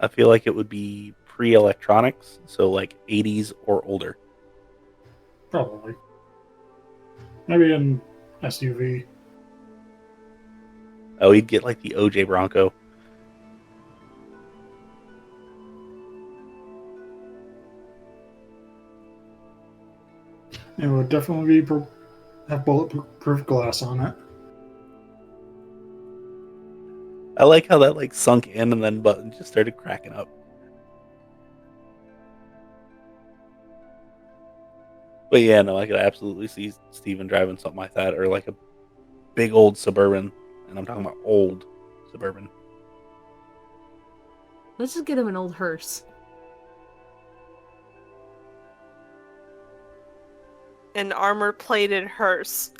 I feel like it would be pre-electronics, so like 80s or older. Probably. Maybe an SUV. Oh, he'd get like the OJ Bronco. It would definitely be have bulletproof glass on it. I like how that like sunk in and then Button just started cracking up. But yeah, no, I could absolutely see Steven driving something like that, or like a big old Suburban, and I'm talking about old Suburban. Let's just get him an old hearse. An armor-plated hearse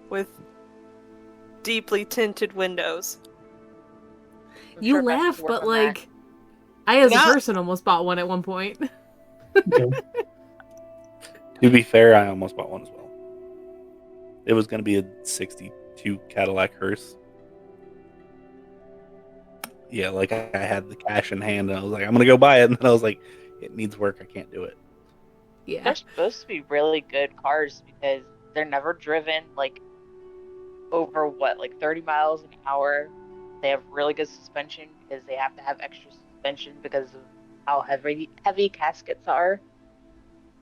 with deeply tinted windows. I'm You sure Beth laugh, would work but on that. like, I as a Yeah. person almost bought one at one point. Okay. To be fair, I almost bought one as well. It was going to be a 62 Cadillac hearse. Yeah, like I had the cash in hand, and I was like, I'm going to go buy it. And then I was like, it needs work. I can't do it. Yeah. They're supposed to be really good cars because they're never driven like over like 30 miles an hour. They have really good suspension because they have to have extra suspension because of how heavy caskets are.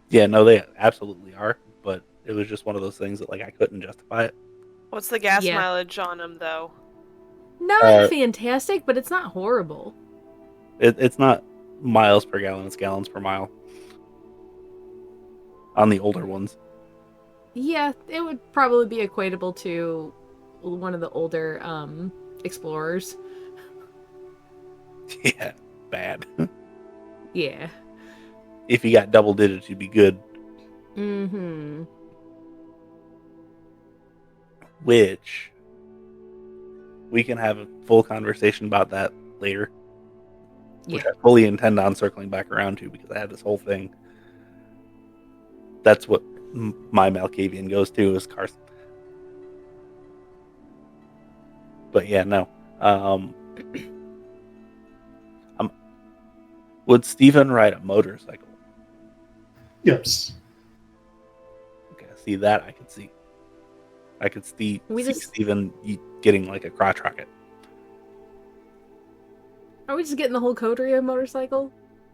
Yeah, no, they absolutely are. But it was just one of those things that like I couldn't justify it. What's the gas Yeah. mileage on them, though? Not fantastic, but it's not horrible. It's not miles per gallon; it's gallons per mile. On the older ones. Yeah, it would probably be equatable to one of the older Explorers. Yeah, bad. Yeah. If you got double digits, you'd be good. Mm-hmm. Which we can have a full conversation about that later. Yeah. Which I fully intend on circling back around to because I had this whole thing. That's what my Malkavian goes to is cars. But yeah, no. Would Steven ride a motorcycle? Yes. Okay, see that I could see. I could see We just- Steven getting like a crotch rocket. Are we just getting the whole coterie of motorcycle?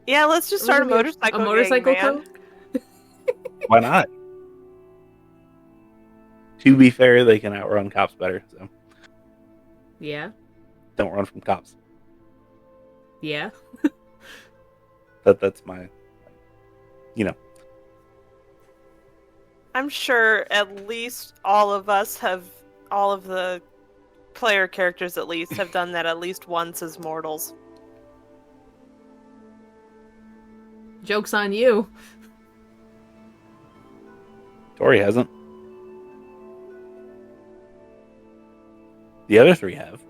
Yeah, let's just start a motorcycle. A motorcycle gang, man. code? Why not? To be fair, they can outrun cops better, so Yeah. don't run from cops. Yeah. That's my, I'm sure at least all of the player characters at least have done that at least once as mortals. Joke's on you. Tori hasn't. The other three have,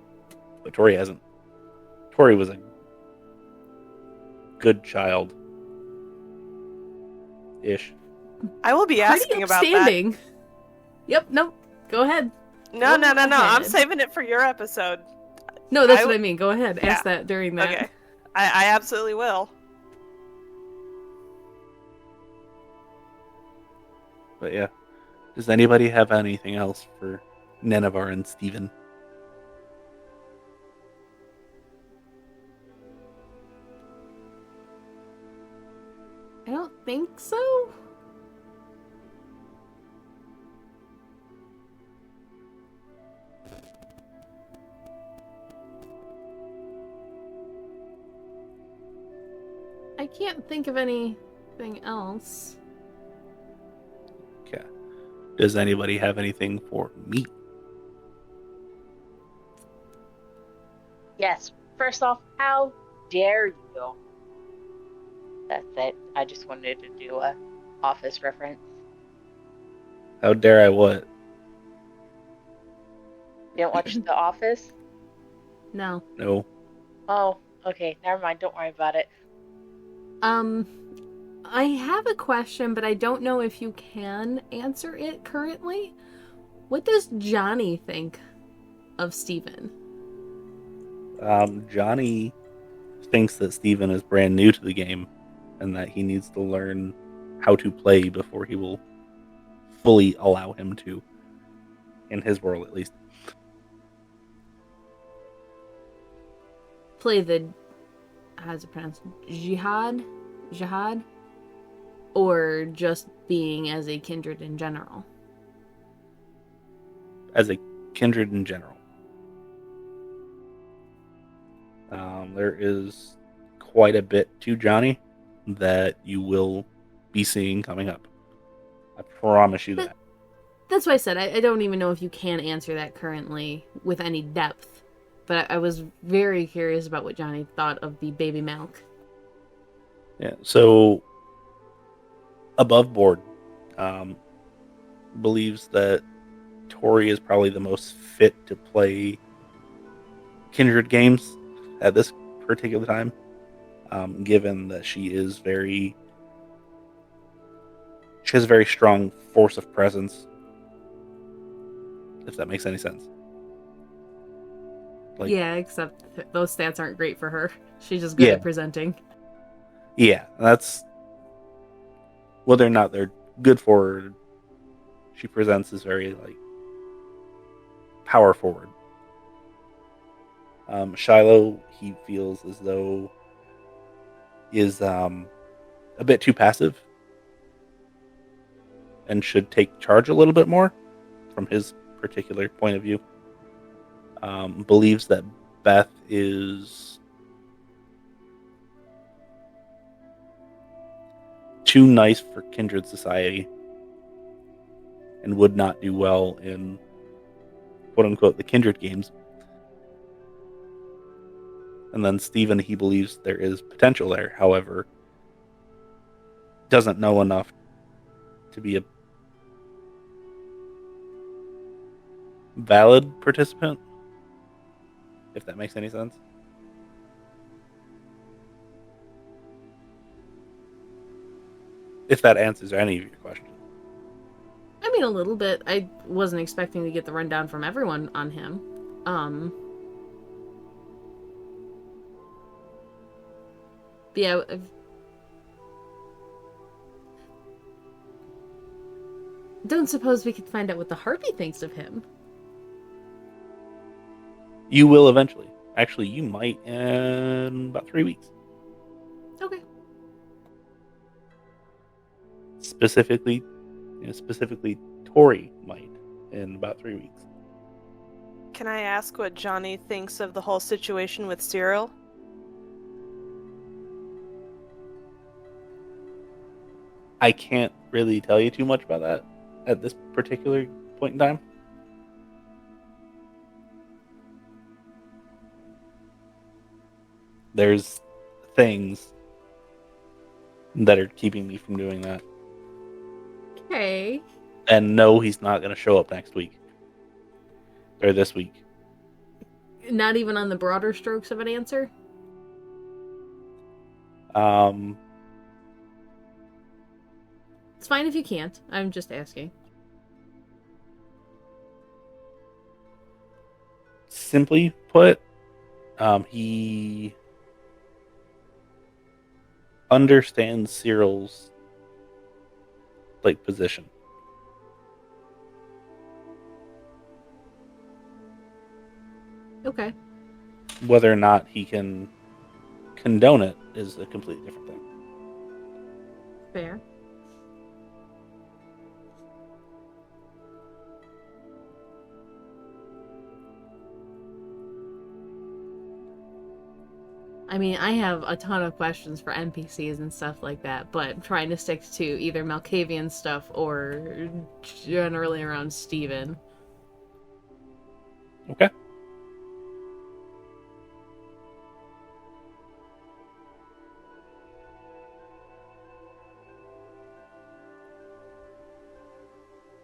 but Tori hasn't. Tori was a good child. Ish. I will be Pretty asking about that. upstanding. Yep, no. Go ahead. No. I'm ahead. saving it for your episode. No, that's I what I mean. Go ahead. Yeah. Ask that during that. Okay. I absolutely will. But yeah. Does anybody have anything else for Nenavar and Steven? I don't think so. I can't think of anything else. Okay. Does anybody have anything for me? Yes. First off, how dare you? That's it. I just wanted to do a Office reference. How dare I what? You didn't watch The Office? No. No. Oh, okay. Never mind. Don't worry about it. I have a question, but I don't know if you can answer it currently. What does Johnny think of Steven? Johnny thinks that Steven is brand new to the game and that he needs to learn how to play before he will fully allow him to, in his world at least. play the, how's it pronounced, jihad, or just being as a kindred in general? As a kindred in general. There is quite a bit to Johnny that you will be seeing coming up. I promise you that. That's why I said I don't even know if you can answer that currently with any depth. But I was very curious about what Johnny thought of the baby Malk. Yeah, so above board believes that Tori is probably the most fit to play Kindred games at this particular time, given that she has a very strong force of presence, if that makes any sense. Yeah, except those stats aren't great for her. She's just good at presenting. Yeah, that's whether or not they're good for her. She presents as very power forward. Shiloh, he feels as though is a bit too passive and should take charge a little bit more from his particular point of view. Believes that Beth is too nice for Kindred society and would not do well in quote-unquote the Kindred games. And then Steven, he believes there is potential there, however, doesn't know enough to be a valid participant, if that makes any sense. If that answers any of your questions. I mean, a little bit. I wasn't expecting to get the rundown from everyone on him. But yeah, don't suppose we could find out what the Harpy thinks of him. You will eventually. Actually, you might in about 3 weeks. Okay. Specifically, Tori might in about 3 weeks. Can I ask what Johnny thinks of the whole situation with Cyril? I can't really tell you too much about that at this particular point in time. There's things that are keeping me from doing that. Okay. And no, he's not going to show up next week. Or this week. Not even on the broader strokes of an answer? It's fine if you can't. I'm just asking. Simply put, he understands Cyril's position. Okay. Whether or not he can condone it is a completely different thing. Fair. I mean, I have a ton of questions for NPCs and stuff like that, but I'm trying to stick to either Malkavian stuff or generally around Steven. Okay.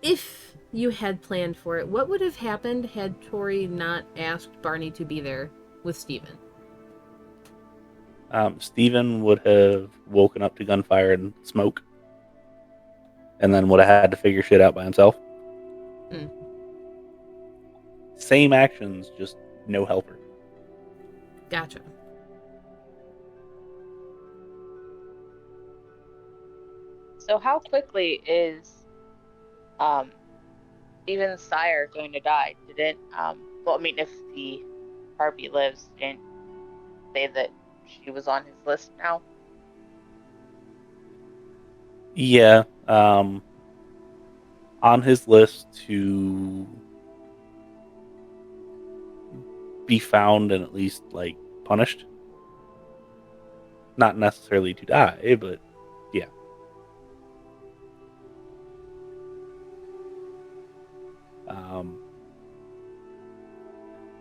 If you had planned for it, what would have happened had Tori not asked Barney to be there with Steven? Steven would have woken up to gunfire and smoke. And then would have had to figure shit out by himself. Mm. Same actions, just no helper. Gotcha. So how quickly is Steven's sire going to die? Didn't well, I mean, if the Harpy lives, didn't say that she was on his list now? Yeah. On his list to be found and at least, like, punished. Not necessarily to die, but yeah.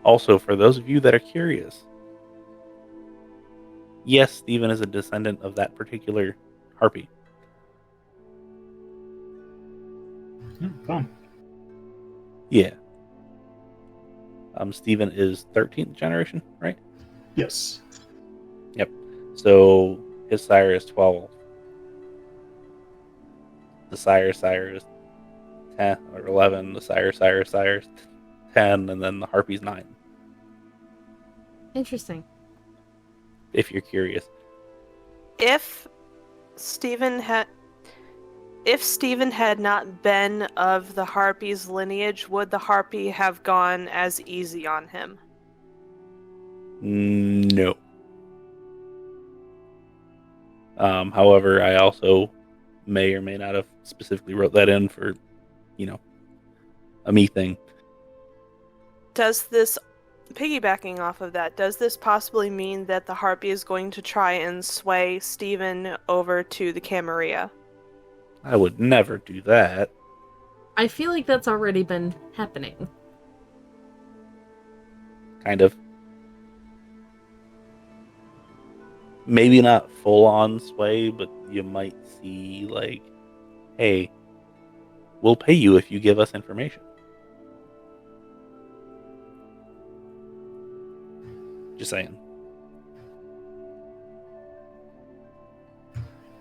Also, for those of you that are curious, yes, Stephen is a descendant of that particular harpy. Fun. Yeah. Stephen is 13th generation, right? Yes. Yep. So his sire is 12. The sire is 10 or 11. The sire is 10, and then the harpy's 9. Interesting. If you're curious. If Stephen had not been of the harpy's lineage, would the harpy have gone as easy on him? No. However, I also may or may not have specifically wrote that in for, a me thing. Does this, piggybacking off of that, does this possibly mean that the harpy is going to try and sway Stephen over to the Camarilla? I would never do that. I feel like that's already been happening. Kind of. Maybe not full on sway, but you might see, like, hey, we'll pay you if you give us information. Just saying.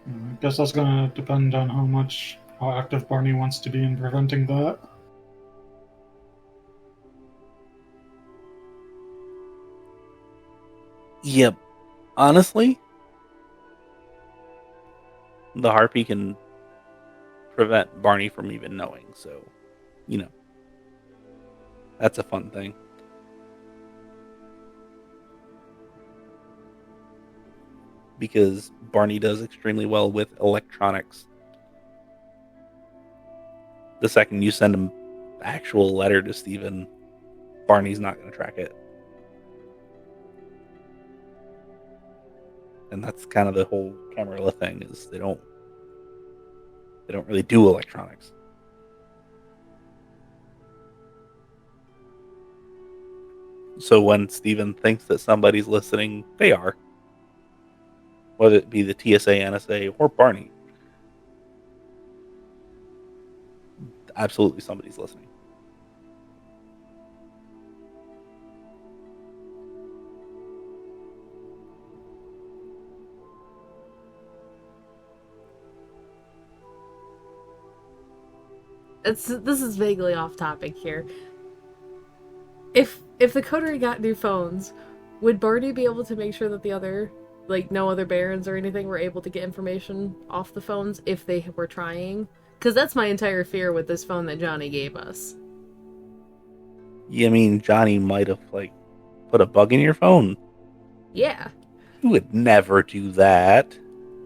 I guess that's going to depend on how active Barney wants to be in preventing that. Yep. Honestly, the harpy can prevent Barney from even knowing, so, that's a fun thing. Because Barney does extremely well with electronics. The second you send an actual letter to Stephen, Barney's not going to track it. And that's kind of the whole Camarilla thing, is they don't really do electronics. So when Stephen thinks that somebody's listening, they are. Whether it be the TSA, NSA, or Barney. Absolutely somebody's listening. This is vaguely off topic here. If the coterie got new phones, would Barney be able to make sure that the other, like, no other barons or anything were able to get information off the phones if they were trying? Because that's my entire fear with this phone that Johnny gave us. You mean Johnny might have, like, put a bug in your phone? Yeah. You would never do that.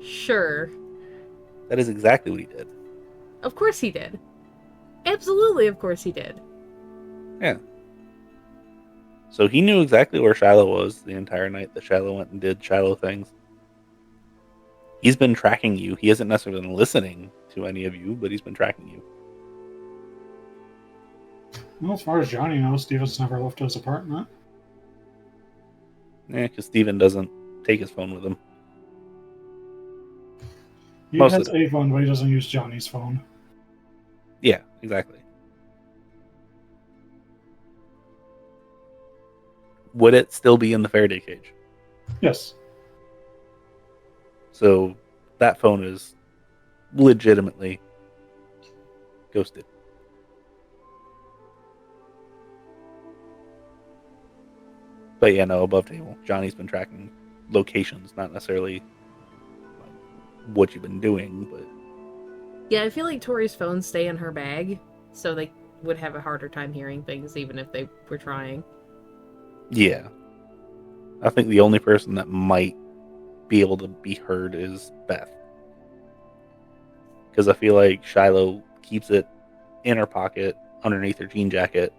Sure. That is exactly what he did. Of course he did. Absolutely, of course he did. Yeah. So he knew exactly where Shiloh was the entire night that Shiloh went and did Shiloh things. He's been tracking you. He hasn't necessarily been listening to any of you, but he's been tracking you. Well, as far as Johnny knows, Steven's never left his apartment. Yeah, because Steven doesn't take his phone with him. He Most has of a phone, but he doesn't use Johnny's phone. Yeah, exactly. Would it still be in the Faraday cage? Yes. So that phone is legitimately ghosted. But yeah, no, above table. Johnny's been tracking locations, not necessarily what you've been doing, but... Yeah, I feel like Tori's phones stay in her bag, so they would have a harder time hearing things even if they were trying. Yeah. I think the only person that might be able to be heard is Beth. Because I feel like Shiloh keeps it in her pocket, underneath her jean jacket.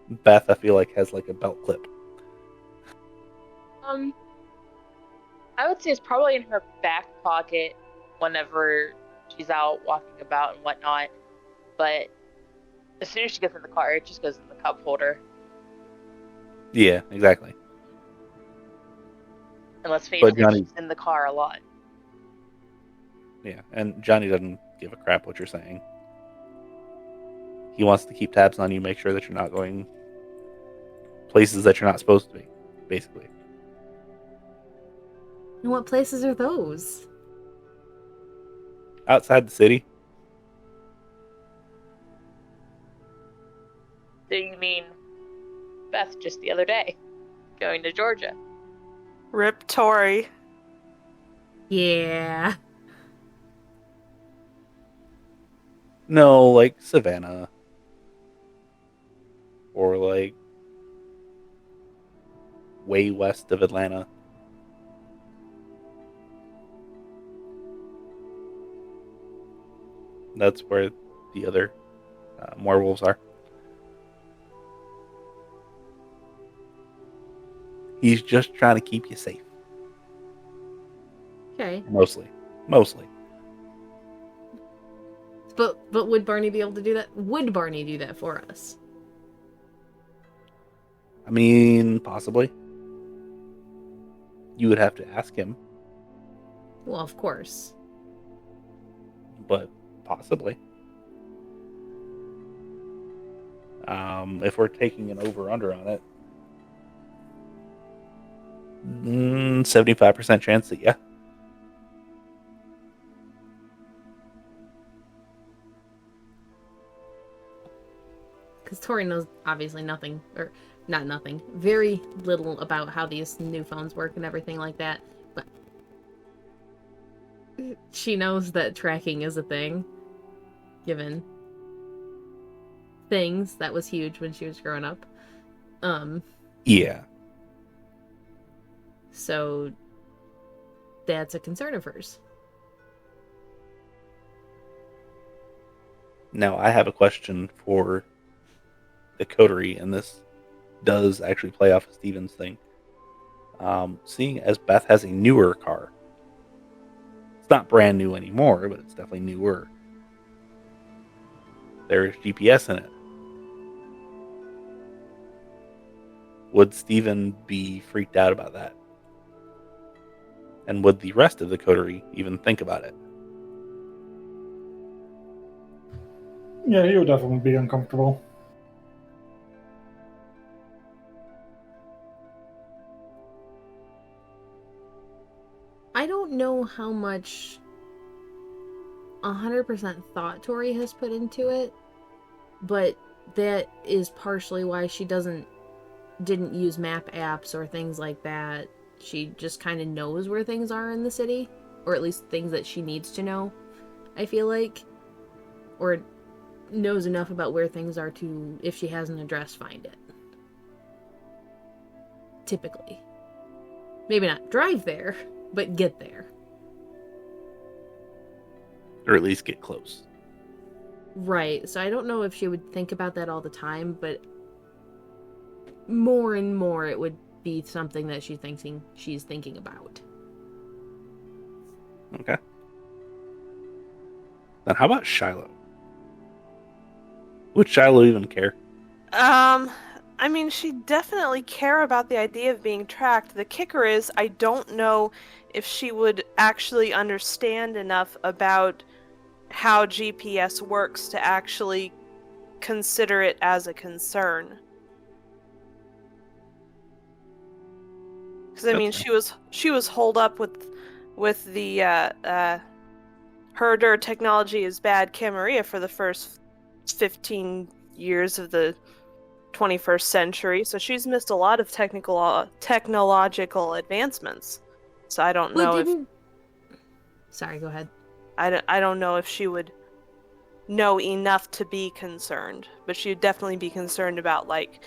Beth, I feel like, has like a belt clip. I would say it's probably in her back pocket whenever she's out walking about and whatnot. But as soon as she gets in the car, it just goes in the cup holder. Yeah, exactly. And let's face But it, Johnny- she's in the car a lot. Yeah, and Johnny doesn't give a crap what you're saying. He wants to keep tabs on you, make sure that you're not going places that you're not supposed to be, basically. And what places are those? Outside the city. So you mean Beth just the other day, going to Georgia? Rip Tori. Yeah. No, like Savannah. Or like way west of Atlanta. That's where the other werewolves are. He's just trying to keep you safe. Okay. Mostly. But would Barney be able to do that? Would Barney do that for us? I mean, possibly. You would have to ask him, Well, of course. but possibly. If we're taking an over-under on it, 75% chance that, yeah. Because Tori knows obviously nothing, or not nothing, very little about how these new phones work and everything like that. But she knows that tracking is a thing, given things. That was huge when she was growing up. Yeah. So that's a concern of hers. Now, I have a question for the coterie, and this does actually play off of Steven's thing. Seeing as Beth has a newer car, it's not brand new anymore, but it's definitely newer. There's GPS in it. Would Steven be freaked out about that? And would the rest of the coterie even think about it? Yeah, he would definitely be uncomfortable. I don't know how much 100% thought Tori has put into it, but that is partially why she didn't use map apps or things like that. She just kind of knows where things are in the city, or at least things that she needs to know, I feel like, or knows enough about where things are to, if she has an address, find it. Typically. Maybe not drive there, but get there. Or at least get close. Right, so I don't know if she would think about that all the time, but more and more it would be something that she's thinking about. Okay. Then how about Shiloh? Would Shiloh even care? I mean, she definitely care about the idea of being tracked. The kicker is, I don't know if she would actually understand enough about how GPS works to actually consider it as a concern. Because I mean, she was holed up with the herder technology is bad Camarilla for the first 15 years of the 21st century, so she's missed a lot of technological advancements. So I don't know if... Sorry, go ahead. I don't know if she would know enough to be concerned, but she would definitely be concerned about, like,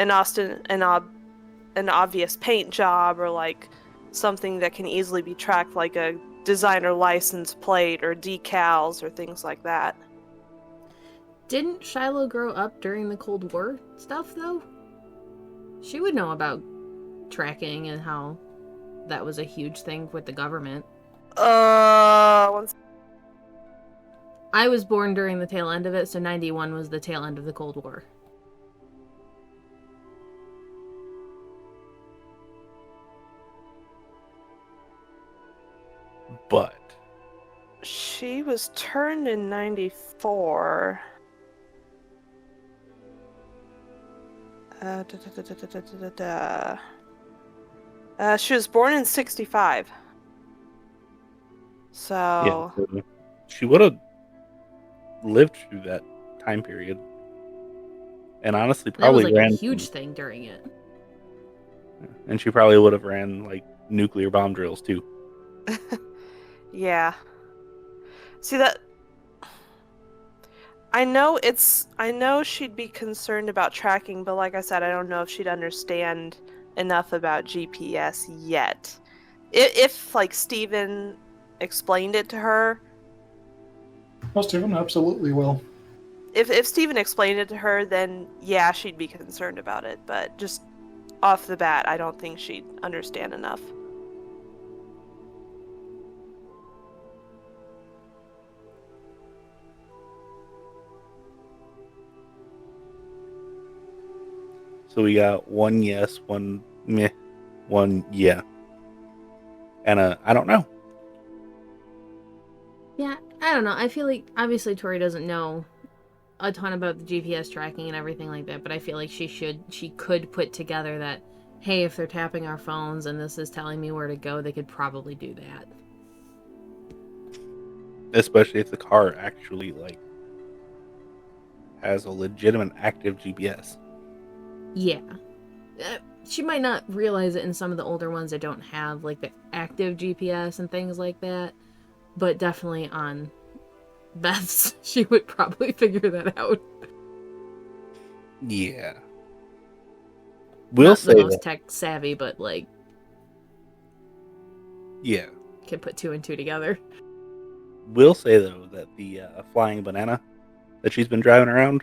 an obvious paint job, or like something that can easily be tracked, like a designer license plate or decals or things like that. Didn't Shiloh grow up during the Cold War stuff, though? She would know about tracking and how that was a huge thing with the government. I was born during the tail end of it, so 91 was the tail end of the Cold War. But she was turned in 94. She was born in 65. So yeah, she would have lived through that time period, and honestly, probably that was like ran a huge thing during it. And she probably would have ran like nuclear bomb drills too. Yeah. See that? I know she'd be concerned about tracking, but like I said, I don't know if she'd understand enough about GPS yet. If like Steven explained it to her. Oh, Steven absolutely will. If Steven explained it to her, then yeah, she'd be concerned about it. But just off the bat, I don't think she'd understand enough. So we got one yes, one meh, one yeah, and I don't know. Yeah, I don't know. I feel like obviously Tori doesn't know a ton about the GPS tracking and everything like that, but I feel like she could put together that, hey, if they're tapping our phones and this is telling me where to go, they could probably do that. Especially if the car actually like has a legitimate active GPS. Yeah. She might not realize it in some of the older ones that don't have like the active GPS and things like that, but definitely on Beth's, she would probably figure that out. Yeah. We'll not say the most that. tech savvy, but like, Yeah. can put two and two together. We'll say though that the flying banana that she's been driving around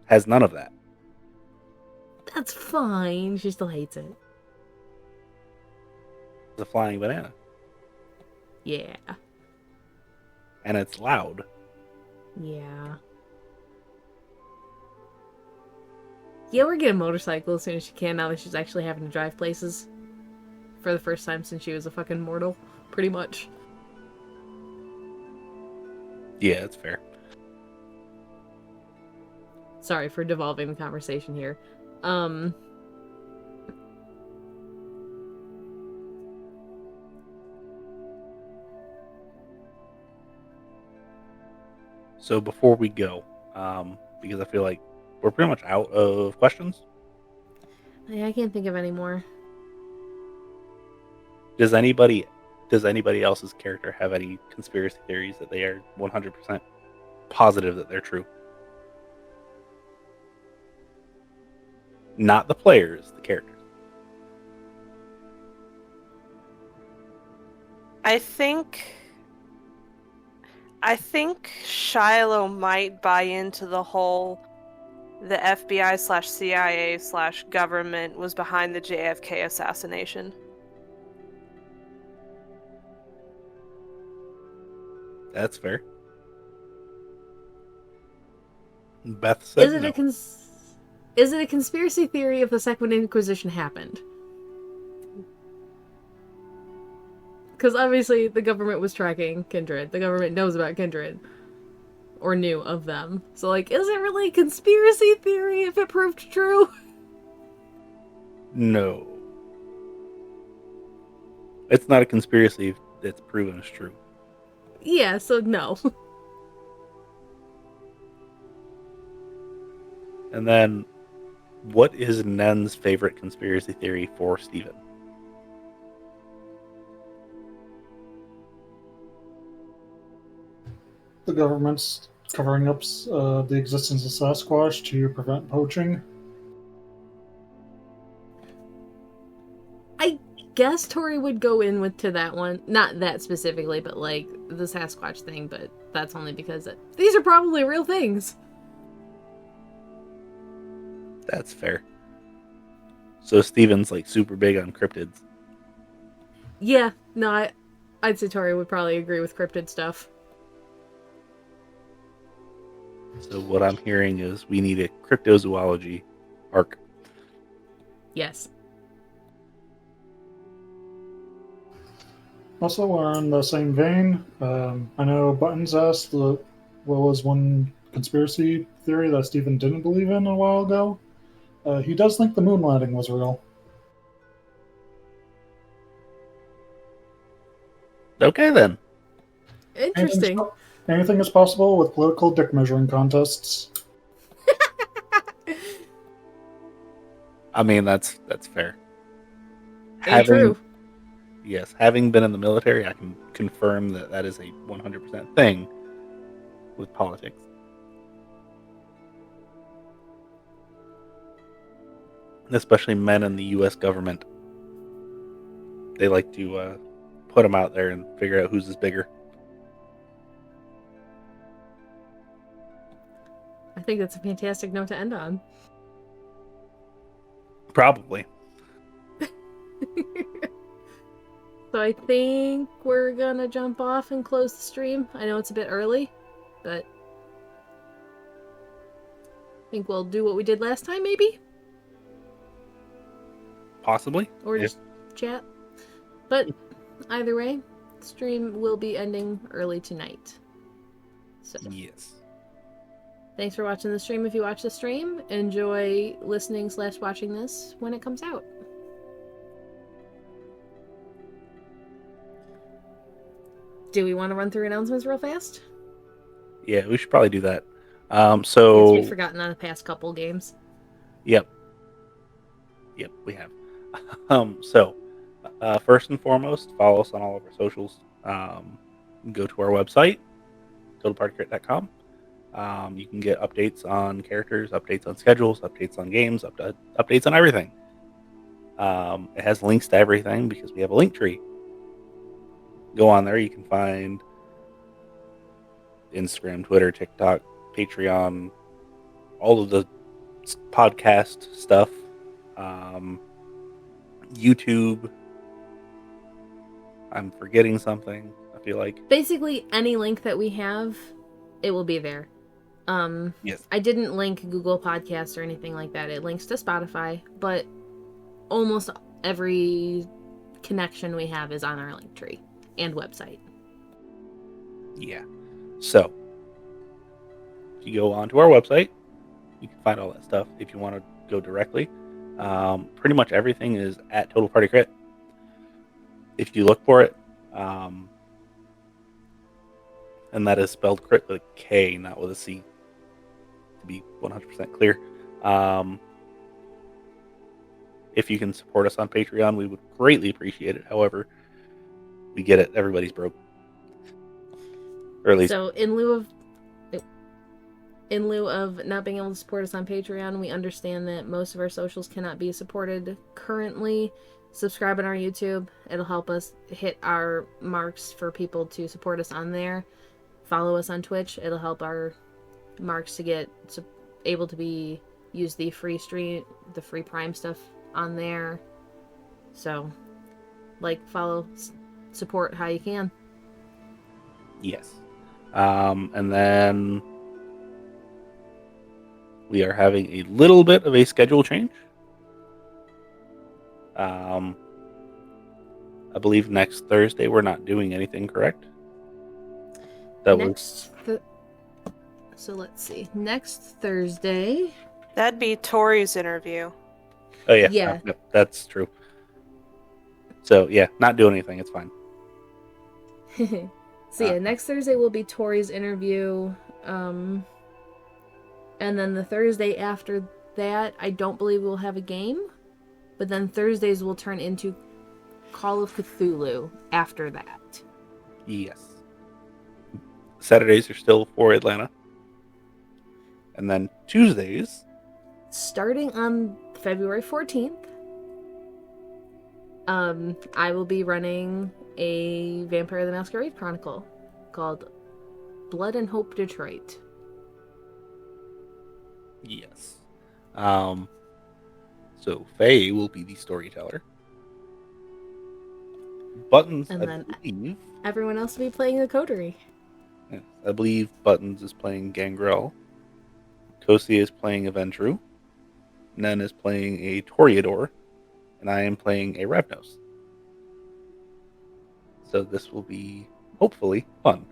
has none of that. That's fine. She still hates it. It's a flying banana. Yeah. And it's loud. Yeah. Yeah, we're getting a motorcycle as soon as she can now that she's actually having to drive places. For the first time since she was a fucking mortal, pretty much. Yeah, it's fair. Sorry for devolving the conversation here. So before we go, because I feel like we're pretty much out of questions. I can't think of any more. Does anybody else's character have any conspiracy theories that they are 100% positive that they're true? Not the players, the characters. I think Shiloh might buy into the whole the FBI/CIA/government was behind the JFK assassination. That's fair. Beth said no. Is it a conspiracy theory if the Second Inquisition happened? Because obviously the government was tracking Kindred. The government knows about Kindred. Or knew of them. So, like, is it really a conspiracy theory if it proved true? No. It's not a conspiracy if it's proven as true. Yeah, so no. And then, what is Nen's favorite conspiracy theory for Steven? The government's covering up the existence of Sasquatch to prevent poaching. I guess Tori would go to that one. Not that specifically, but like the Sasquatch thing, but that's only because these are probably real things. That's fair. So Steven's like super big on cryptids. Yeah, no, I'd say Tori would probably agree with cryptid stuff. So what I'm hearing is we need a cryptozoology arc. Yes. Also, on the same vein, I know Buttons asked what was one conspiracy theory that Steven didn't believe in a while ago. He does think the moon landing was real. Okay, then. Interesting. Anything is possible with political dick measuring contests. I mean, that's fair. True. Yes, having been in the military, I can confirm that is a 100% thing with politics. Especially men in the U.S. government. They like to put them out there and figure out whose is bigger. I think that's a fantastic note to end on. Probably. So I think we're gonna jump off and close the stream. I know it's a bit early, but I think we'll do what we did last time, maybe? Possibly. Or just chat. But either way, the stream will be ending early tonight. So Yes. thanks for watching the stream. If you watch the stream, enjoy listening/watching this when it comes out. Do we want to run through announcements real fast? Yeah, we should probably do that. Because So we've forgotten on the past couple games. Yep, we have. So first and foremost, follow us on all of our socials. Go to our website, totalpartykrit.com. You can get updates on characters, updates on schedules, updates on games, updates on everything. It has links to everything because we have a link tree. Go on there. You can find Instagram, Twitter, TikTok, Patreon, all of the podcast stuff, YouTube. I'm forgetting something, I feel like. Basically, any link that we have, it will be there. Yes. I didn't link Google Podcasts or anything like that. It links to Spotify, but almost every connection we have is on our link tree and website. Yeah. So, if you go onto our website, you can find all that stuff. If you want to go directly, pretty much everything is at Total Party Krit. If you look for it, and that is spelled Krit with a K, not with a C, to be 100% clear. If you can support us on Patreon, we would greatly appreciate it. However, we get it. Everybody's broke. Or at least. So in lieu of not being able to support us on Patreon, we understand that most of our socials cannot be supported currently. Subscribe on our YouTube. It'll help us hit our marks for people to support us on there. Follow us on Twitch. It'll help our marks to get able to be use the free stream, the free Prime stuff on there. So, follow, support how you can. Yes. And then we are having a little bit of a schedule change. I believe next Thursday we're not doing anything, correct? So let's see. Next Thursday. That'd be Tori's interview. Oh yeah. Yeah. That's true. So yeah, not doing anything. It's fine. So yeah, next Thursday will be Tori's interview. And then the Thursday after that, I don't believe we'll have a game. But then Thursdays will turn into Call of Cthulhu after that. Yes. Saturdays are still for Atlanta. And then Tuesdays, starting on February 14th, I will be running a Vampire the Masquerade Chronicle called Blood and Hope Detroit. yes. So Faye will be the storyteller. Buttons, And I then believe. everyone else will be playing the coterie. Yes, I believe Buttons is playing Gangrel. Cocia is playing a Ventru. Nen is playing a Toreador. And I am playing a Ravnos. So this will be, hopefully, fun.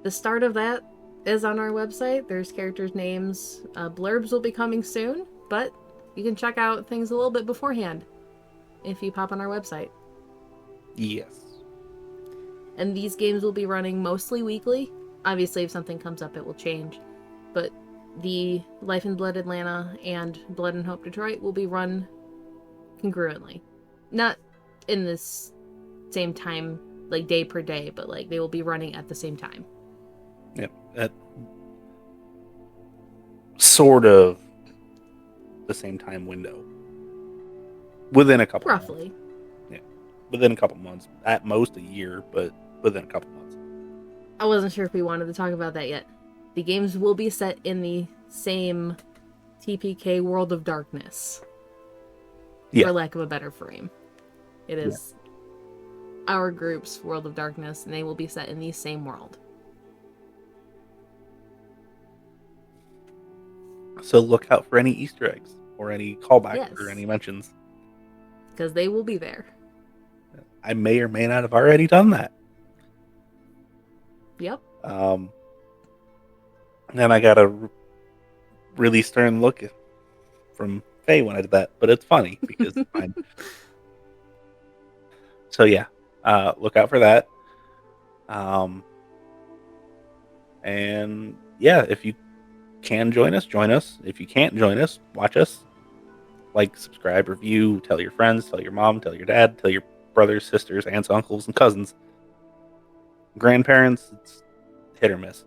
The start of that is on our website. There's characters' names. Blurbs will be coming soon, but you can check out things a little bit beforehand if you pop on our website. Yes. And these games will be running mostly weekly. Obviously, if something comes up, it will change. But the Life and Blood Atlanta and Blood and Hope Detroit will be run congruently. Not in this same time, like day per day, but like they will be running at the same time. Yep. At sort of the same time window. Within a couple Roughly. months. Yeah. Within a couple months. At most a year, but within a couple months. I wasn't sure if we wanted to talk about that yet. The games will be set in the same TPK World of Darkness. Yeah. For lack of a better frame. It is our group's World of Darkness, and they will be set in the same world. So look out for any Easter eggs or any callbacks Yes. or any mentions. Because they will be there. I may or may not have already done that. Yep. And I got a really stern look from Faye when I did that, but it's funny because it's fine. So yeah, look out for that. And yeah, if you can join us, join us. If you can't join us, watch us. Like, subscribe, review, tell your friends, tell your mom, tell your dad, tell your brothers, sisters, aunts, uncles, and cousins. Grandparents, it's hit or miss.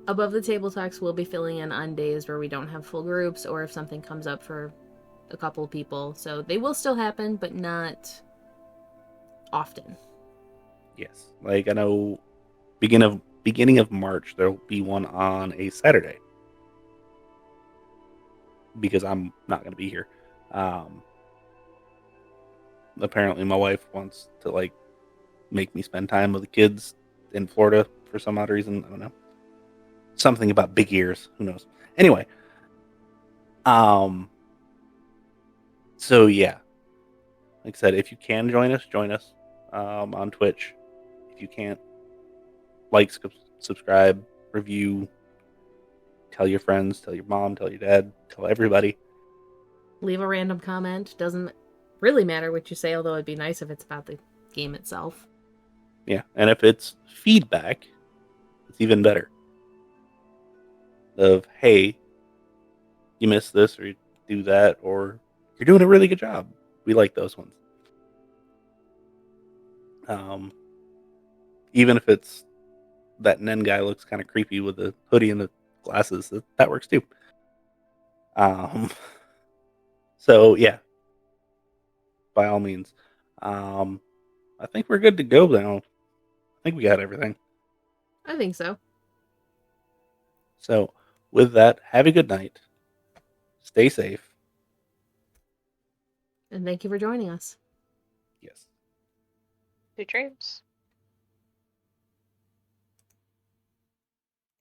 Above the Table Talks will be filling in on days where we don't have full groups or if something comes up for a couple of people. So they will still happen, but not often. Yes. Like, I know beginning of March, there'll be one on a Saturday. Because I'm not going to be here. Apparently my wife wants to, like, make me spend time with the kids in Florida for some odd reason. I don't know. Something about big ears. Who knows? Anyway. So yeah. Like I said, if you can join us on Twitch. If you can't, like, subscribe, review, tell your friends, tell your mom, tell your dad, tell everybody. Leave a random comment. Doesn't really matter what you say, although it'd be nice if it's about the game itself. Yeah, and if it's feedback, it's even better. Of, hey, you missed this, or you do that, or you're doing a really good job. We like those ones. Even if it's that Nen guy looks kind of creepy with the hoodie and the glasses, that works too. So yeah, by all means. I think we're good to go now. I think we got everything. I think so. So with that, have a good night. Stay safe. And thank you for joining us. Yes. Good dreams.